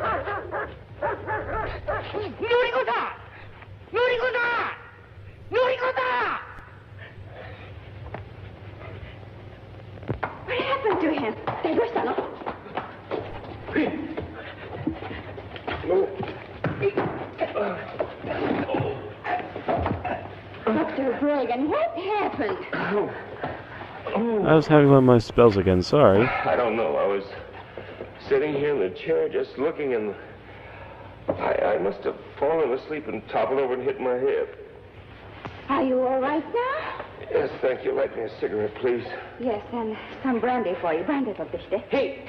What happened to him? Dr. Reagan, what happened? I was having one of my spells again, sorry. I don't know. I was sitting here in the chair just looking, and I must have fallen asleep and toppled over and hit my head. Are you all right now? Yes, thank you. Light me a cigarette, please. Yes, and some brandy for you. Brandy for this day. Hey!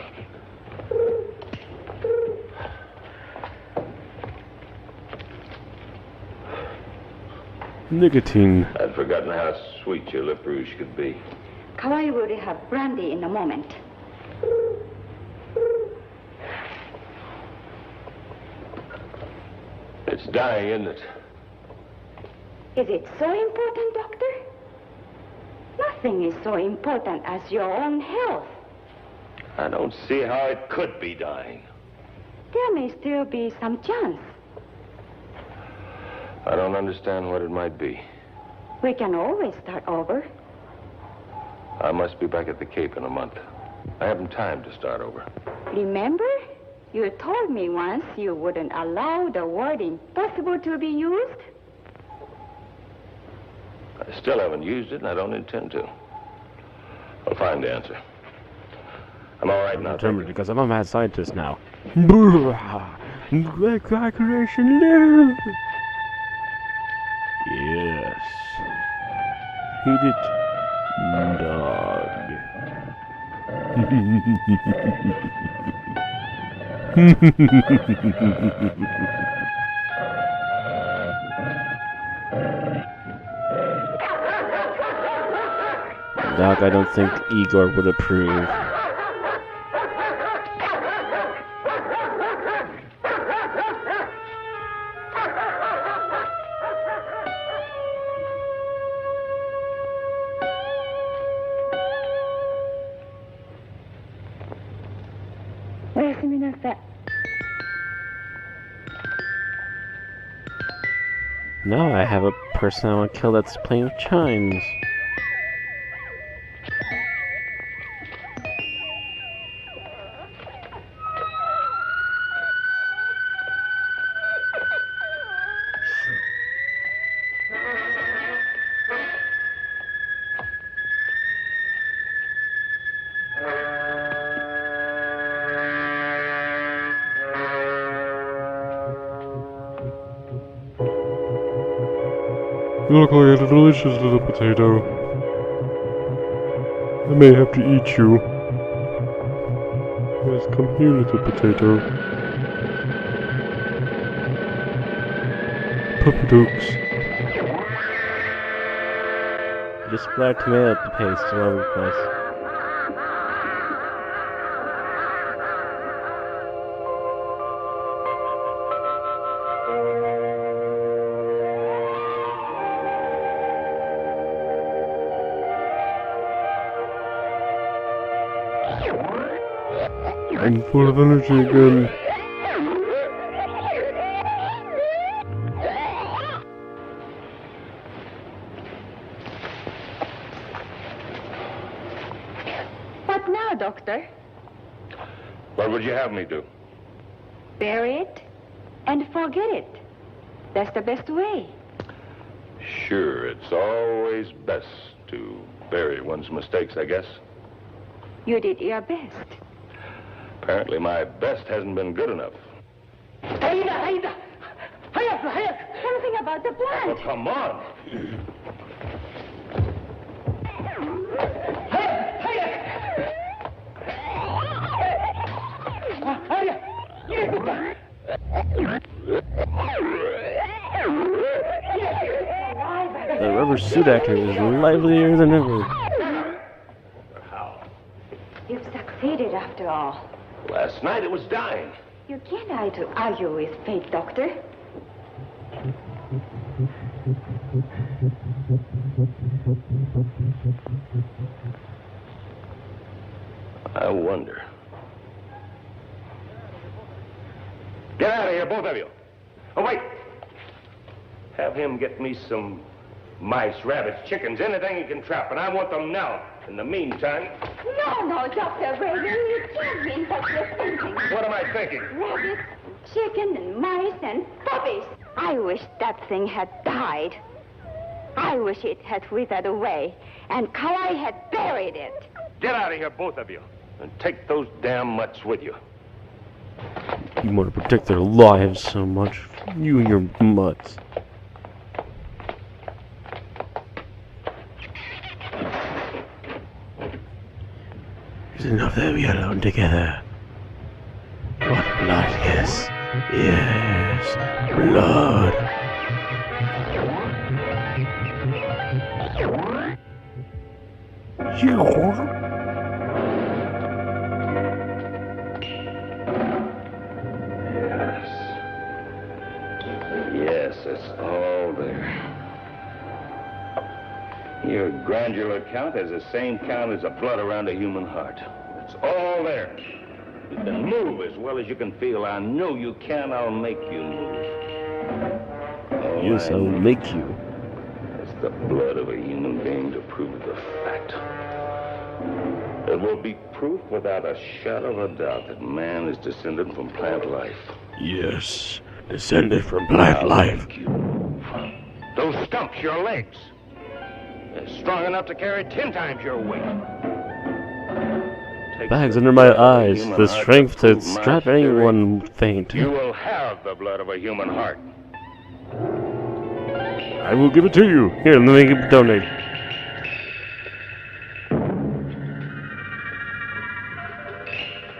Nicotine. I'd forgotten how sweet your lip rouge could be. Kawai will have brandy in a moment. It's dying, isn't it? Is it so important, Doctor? Nothing is so important as your own health. I don't see how it could be dying. There may still be some chance. I don't understand what it might be. We can always start over. I must be back at the Cape in a month. I haven't time to start over. Remember? You told me once you wouldn't allow the word impossible to be used. I still haven't used it, and I don't intend to. I'll find the answer. I'm all right now. Determined because I'm a mad scientist now. Let creation live! Yes. Hit it, dog. Doc, I don't think Igor would approve. Now I have a person I want to kill that's playing with chimes. You look like a delicious little potato. I may have to eat you. Yes, come here, little potato. Puppy dogs. Just splat tomato paste all over the place. I'm full of energy again. What now, Doctor? What would you have me do? Bury it and forget it. That's the best way. Sure, it's always best to bury one's mistakes, I guess. You did your best. Apparently my best hasn't been good enough. هيدا هيا Something about the plant. Well, come on. The rubber suit actor is livelier than ever. You've succeeded after all. Last night it was dying. You can't argue with fate, Doctor. I wonder. Get out of here, both of you. Oh, wait. Have him get me some mice, rabbits, chickens, anything he can trap, and I want them now. In the meantime... No, Dr. Reagan, you can't mean what you're thinking. What am I thinking? Rabbits, chicken, and mice, and puppies. I wish that thing had died. I wish it had withered away, and Kalai had buried it. Get out of here, both of you, and take those damn mutts with you. You want to protect their lives so much. You and your mutts. It's enough that we are alone together. What blood, yes. Yes, blood. Yes, it's all there. Your glandular count has the same count as the blood around a human heart. It's all there. You can move as well as you can feel. I know you can. I'll make you move. Yes, I'll make you. It's the blood of a human being to prove the fact. It will be proof without a shadow of a doubt that man is descended from plant life. Yes, descended from plant life. Those stumps, your legs. They're strong enough to carry 10 times your weight. Bags under my eyes, the strength to strap anyone faint. You will have the blood of a human heart. I will give it to you. Here, let me donate.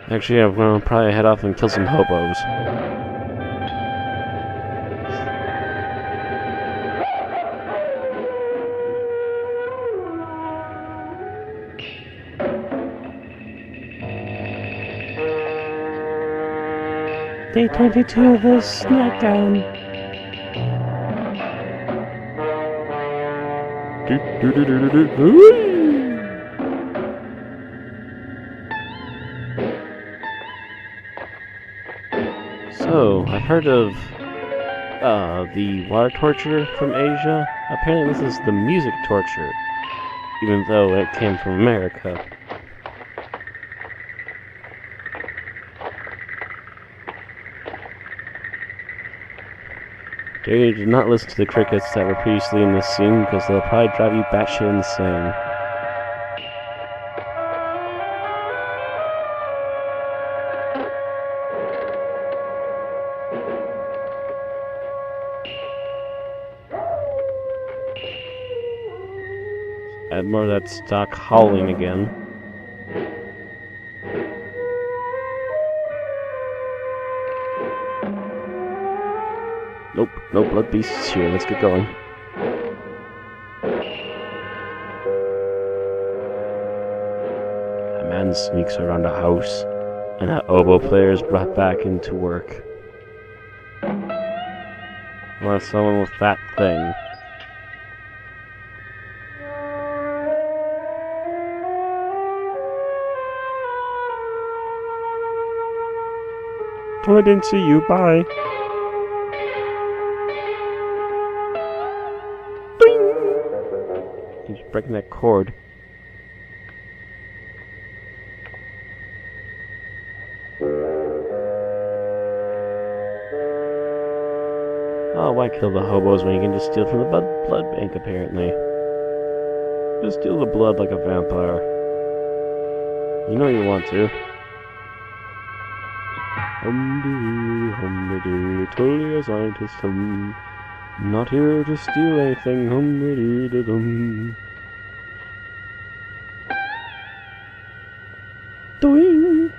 Actually, I'm gonna probably head off and kill some hobos. Day 22 of the Snackdown. So, I've heard of the water torture from Asia. Apparently this is the music torture, even though it came from America. Jerry, do not listen to the crickets that were previously in this scene, because they'll probably drive you batshit insane. Add more of that stock howling again. Nope, no blood beasts here. Let's get going. A man sneaks around a house, and that oboe player is brought back into work. I want someone with that thing. Oh, I didn't see you. Bye. He's breaking that cord. why kill the hobos when you can just steal from the blood bank, apparently. Just steal the blood like a vampire. You know you want to. Hum-de-dee, totally a scientist, not here to steal anything, hum-de-dee-da-dum. Doing.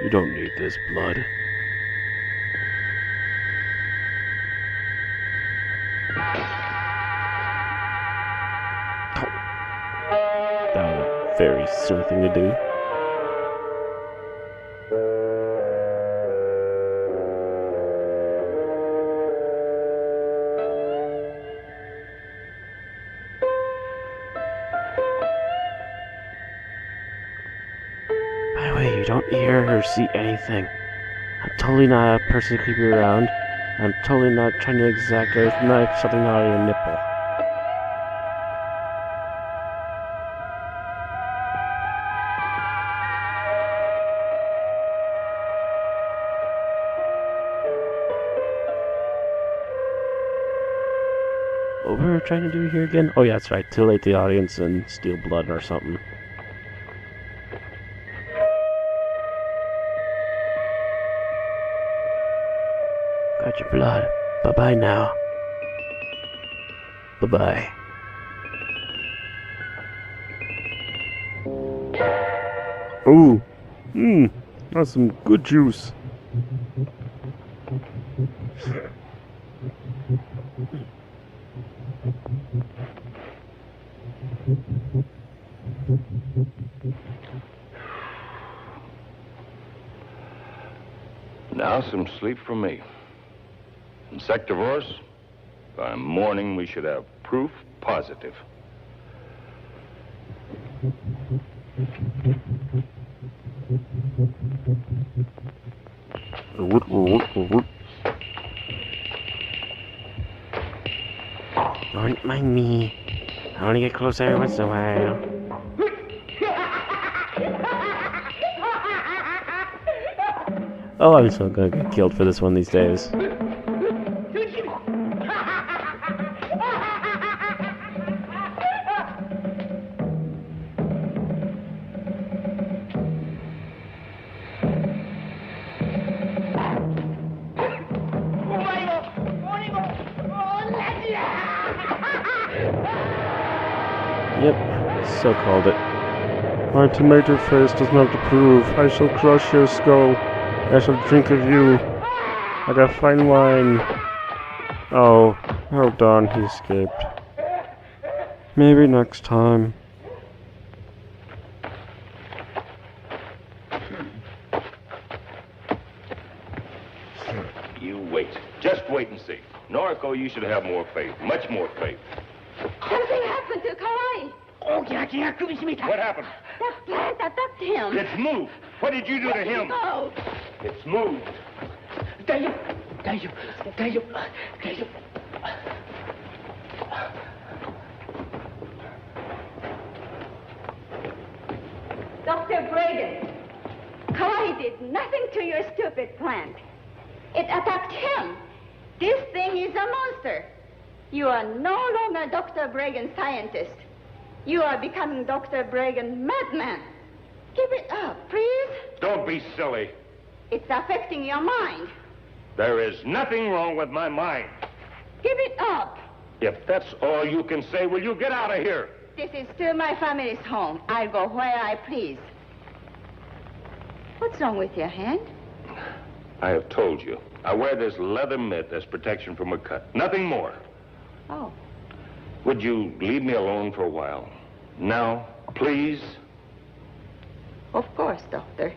You don't need this blood. That was a very silly thing to do. By the way, you don't hear or see anything. I'm totally not a person to keep you around. I'm totally not trying to exact a knife something out of your nipple. What were we trying to do here again? Oh yeah, that's right. Titillate the audience and steal blood or something. Got your blood. Bye-bye now. Bye-bye. Oh, that's some good juice. Now some sleep for me. Insectivorous, by morning we should have proof positive. Don't mind me. I want to get close every once in a while. Oh, I'm so gonna get killed for this one these days. Yep, so called it. My tomato face does not approve. I shall crush your skull. I shall drink of you like a fine wine. Oh, hold on, he escaped. Maybe next time. You wait. Just wait and see. Noriko, you should have more faith. Much more faith. Something happened to Kawai. What happened? That plant attacked him. It's moved. What did you do to him? Go. It's moved. Dr. Braden, Kawai did nothing to your stupid plant. It attacked him. This thing is a monster. You are no longer Dr. Bragan scientist. You are becoming Dr. Bragan madman. Give it up, please. Don't be silly. It's affecting your mind. There is nothing wrong with my mind. Give it up. If that's all you can say, will you get out of here? This is still my family's home. I'll go where I please. What's wrong with your hand? I have told you. I wear this leather mitt as protection from a cut. Nothing more. Oh. Would you leave me alone for a while? Now, please? Of course, Doctor.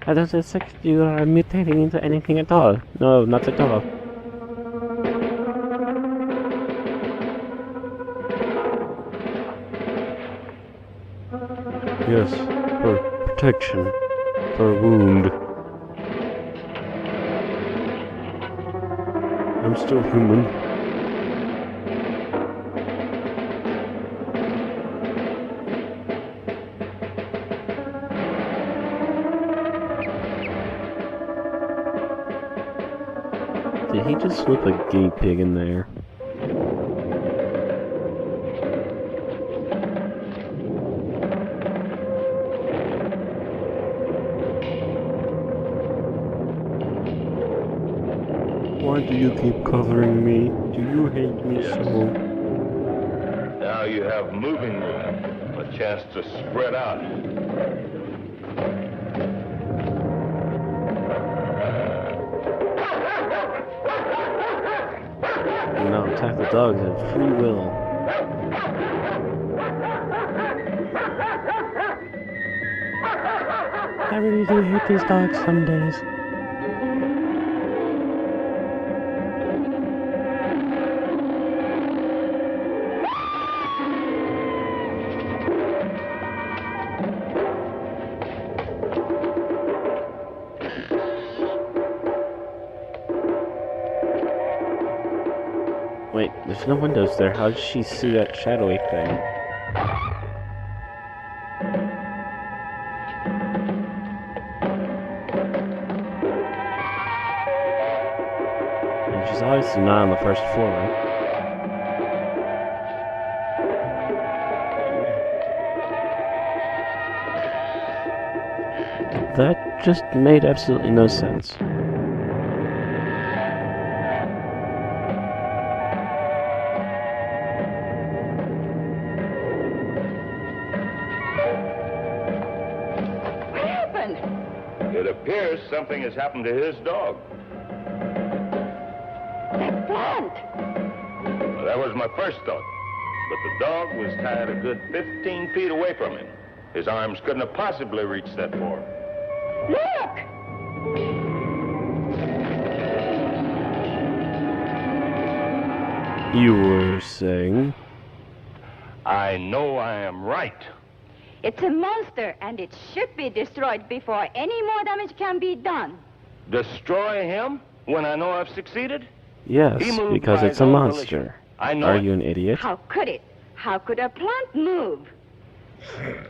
I don't suspect you are mutating into anything at all. No, not at all. Yes, for protection. For a wound. I'm still human. Did he just slip a guinea pig in there? Why do you keep covering me? Do you hate me so? Now you have moving room, a chance to spread out. And now attack the dogs have free will. I really do hate these dogs some days. Wait, there's no windows there. How did she see that shadowy thing? And she's obviously not on the first floor, right? That just made absolutely no sense. It appears something has happened to his dog. That plant! Well, that was my first thought. But the dog was tied a good 15 feet away from him. His arms couldn't have possibly reached that far. Look! You were saying? I know I am right. It's a monster, and it should be destroyed before any more damage can be done. Destroy him when I know I've succeeded? Yes, He moved because by it's his a own monster. volition. I know Are it. you an idiot? How could it? How could a plant move?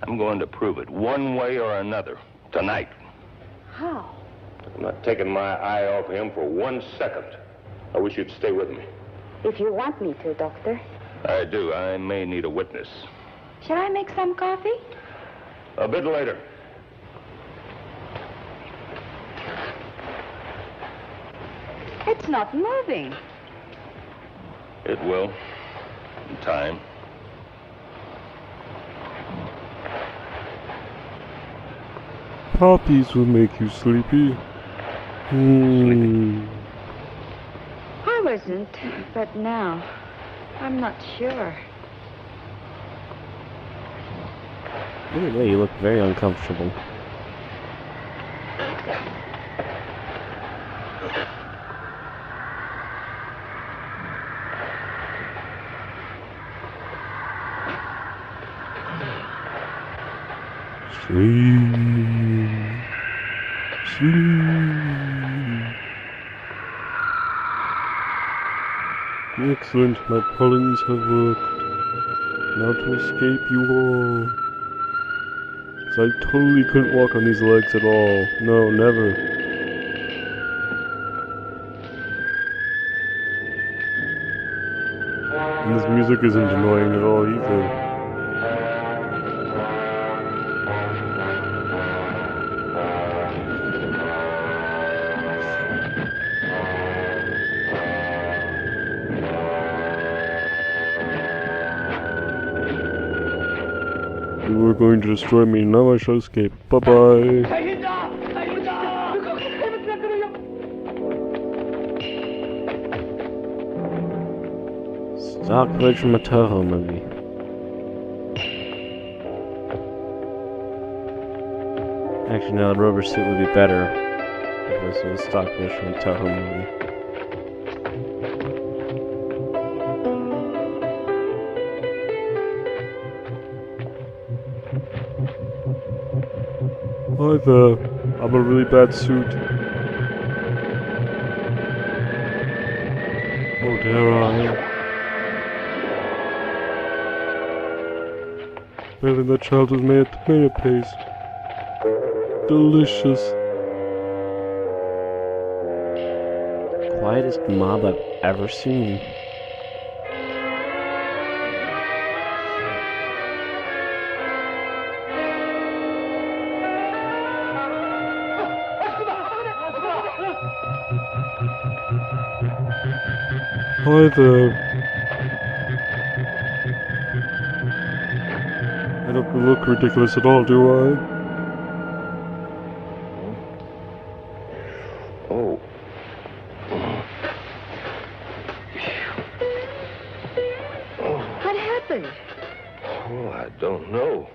I'm going to prove it one way or another tonight. How? I'm not taking my eye off him for 1 second. I wish you'd stay with me. If you want me to, Doctor. I do. I may need a witness. Shall I make some coffee? A bit later. It's not moving. It will. In time. Puppies will make you sleepy. I wasn't, but now, I'm not sure. Either way, you look very uncomfortable. Sleep. Sleep. Excellent, my pollens have worked. Now to escape you all. 'Cause I totally couldn't walk on these legs at all. No, never. And this music isn't annoying at all either. You were going to destroy me, now I shall escape. Bye-bye. Stock footage from a Toho movie. Actually, no, the rubber suit would be better if this was stock footage from a Toho movie. Hi there. I'm a really bad suit. Oh, dare I? Apparently that child was made of tomato paste. Delicious. quietest mob I've ever seen. Hi there. I don't look ridiculous at all, do I? Oh. What happened? Oh, I don't know.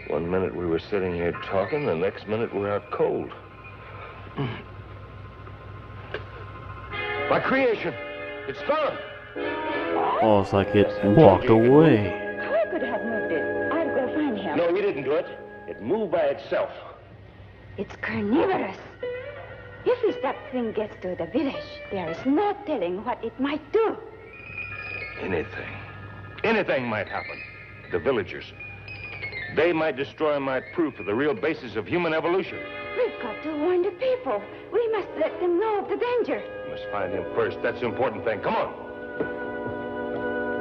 One minute we were sitting here talking, the next minute we're out cold. My creation! It's gone! Oh, it's like it walked away. Troy could have moved it. I'll go find him. No, he didn't do it. It moved by itself. It's carnivorous. If that thing gets to the village, there is no telling what it might do. Anything. Anything might happen. The villagers. They might destroy my proof of the real basis of human evolution. We've got to warn the people. We must let them know of the danger. We must find him first. That's the important thing. Come on.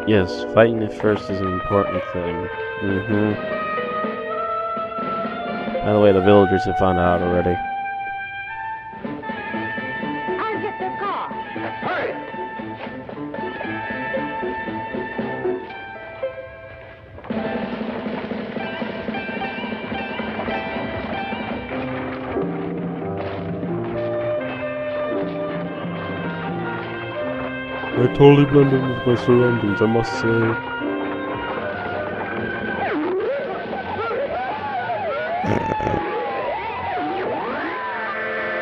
Yes, fighting it first is an important thing. By the way, the villagers have found out already. I'll get the car. Hurry! I totally blend in with my surroundings, I must say.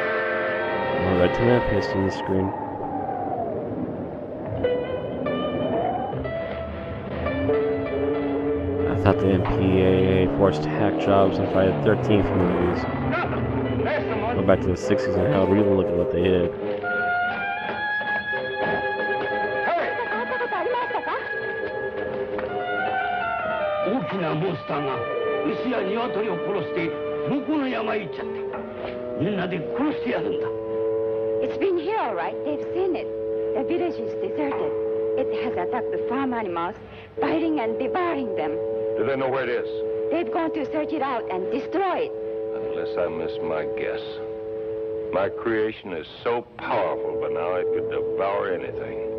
Alright, turn that paste on the screen. I thought the MPAA forced hack jobs in Friday the 13th movies. Go back to the 60s and how really look at what they did. It's been here, all right. They've seen it. The village is deserted. It has attacked the farm animals, biting and devouring them. Do they know where it is? They've gone to search it out and destroy it. Unless I miss my guess. My creation is so powerful, but now it could devour anything.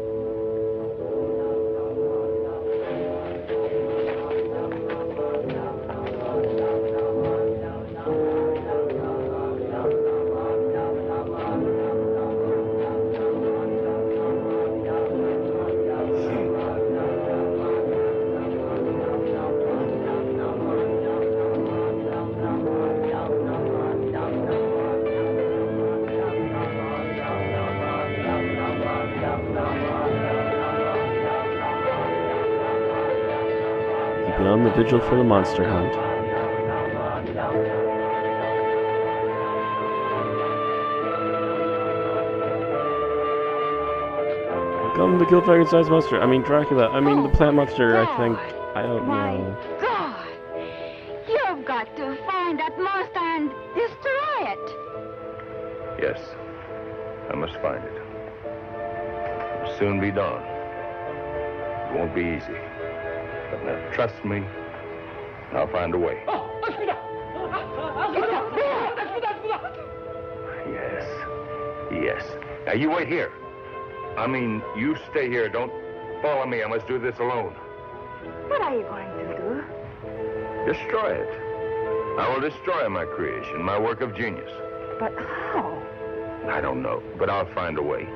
Keeping on the vigil for the monster hunt. Come to kill dragon-sized monster. I mean Dracula. I mean the plant monster, I think. I don't know. God! You've got to find that monster and destroy it. Yes, I must find it. It'll soon be dawn. It won't be easy. But now, trust me, I'll find a way. Yes, yes. Now, you wait here. I mean, you stay here. Don't follow me. I must do this alone. What are you going to do? Destroy it. I will destroy my creation, my work of genius. But how? I don't know, but I'll find a way.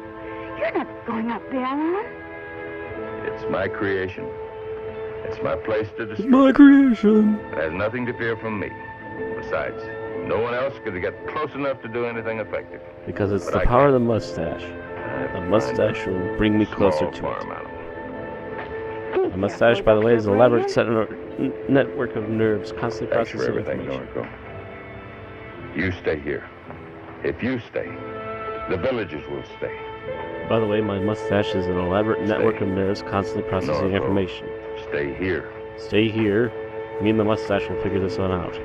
You're not going up there alone. It's my creation. It's my place to destroy. It's my creation. It has nothing to fear from me. Besides, no one else could get close enough to do anything effective. Because it's But the I power of can. the mustache. The mustache will bring me closer to it. The mustache, by the way, is an elaborate network of nerves constantly Thanks for processing everything, information. Noriko. You stay here. If you stay, the villagers will stay. By the way, my mustache is an elaborate network of nerves constantly processing Noriko. information. Stay here. Stay here. Me and the mustache will figure this one out.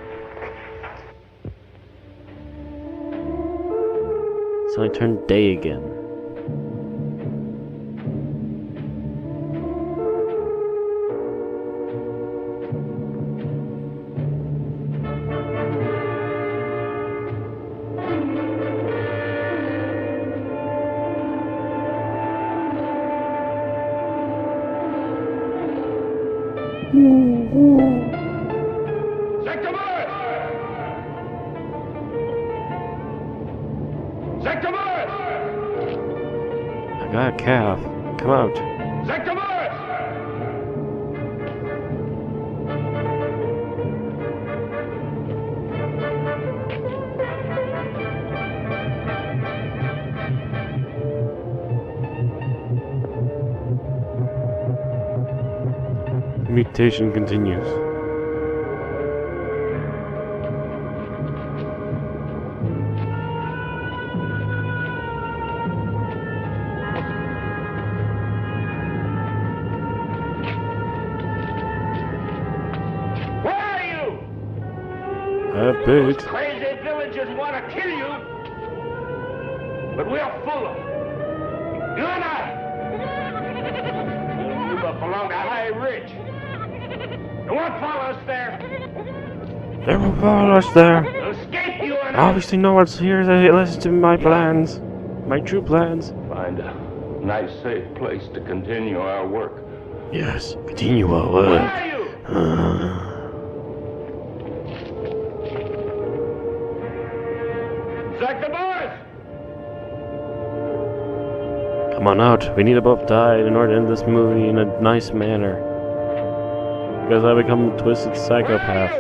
It's only turned day again. God, calf. Come out. Zacchaeus! Mutation continues. Where are you? Big. Crazy villagers want to kill you. But we'll fool them. You and I. You belong to High Ridge. They won't follow us there. They will follow us there. They'll escape you and I. Obviously no one's here to listen to my plans. My true plans. Find a nice, safe place to continue our work. Yes, continue our Where work. are you? Zacchaeus! Come on out. We need to both die in order to end this movie in a nice manner. Because I become a twisted psychopath.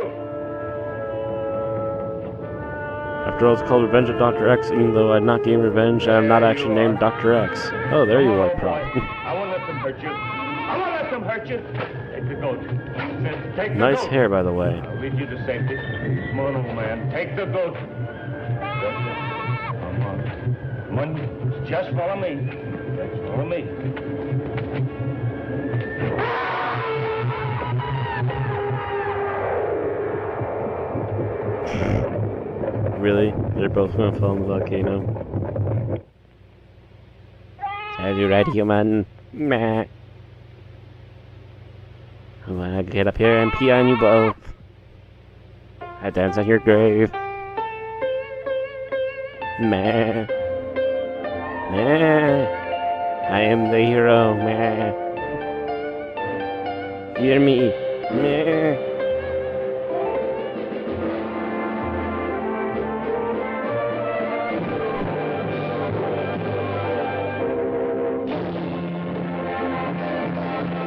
After all, it's called Revenge of Dr. X, even though I'd not gained revenge, I'm not actually named Dr. X. Oh, there you are, Prop. I won't let them hurt you. I won't let them hurt you. Take the goat. Take the Nice goat. hair, by the way. I'll lead you to safety. Come on, old man. Take the goat. That's it. Come on. Come on. Just follow me. Just follow me. Really? They're both gonna fall in the volcano. Are you ready, human? Meh. I'm gonna get up here and pee on you both. I dance on your grave. Meh. Meh. I am the hero. Meh. Hear me. Meh.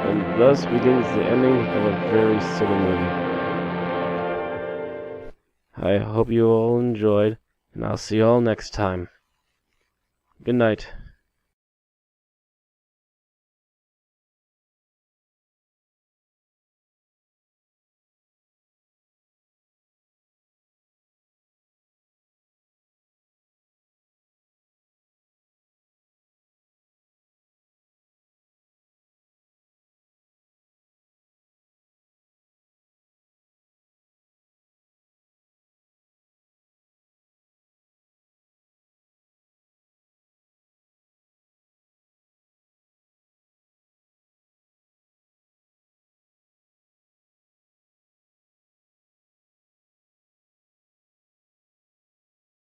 And thus begins the ending of a very silly movie. I hope you all enjoyed, and I'll see you all next time. Good night.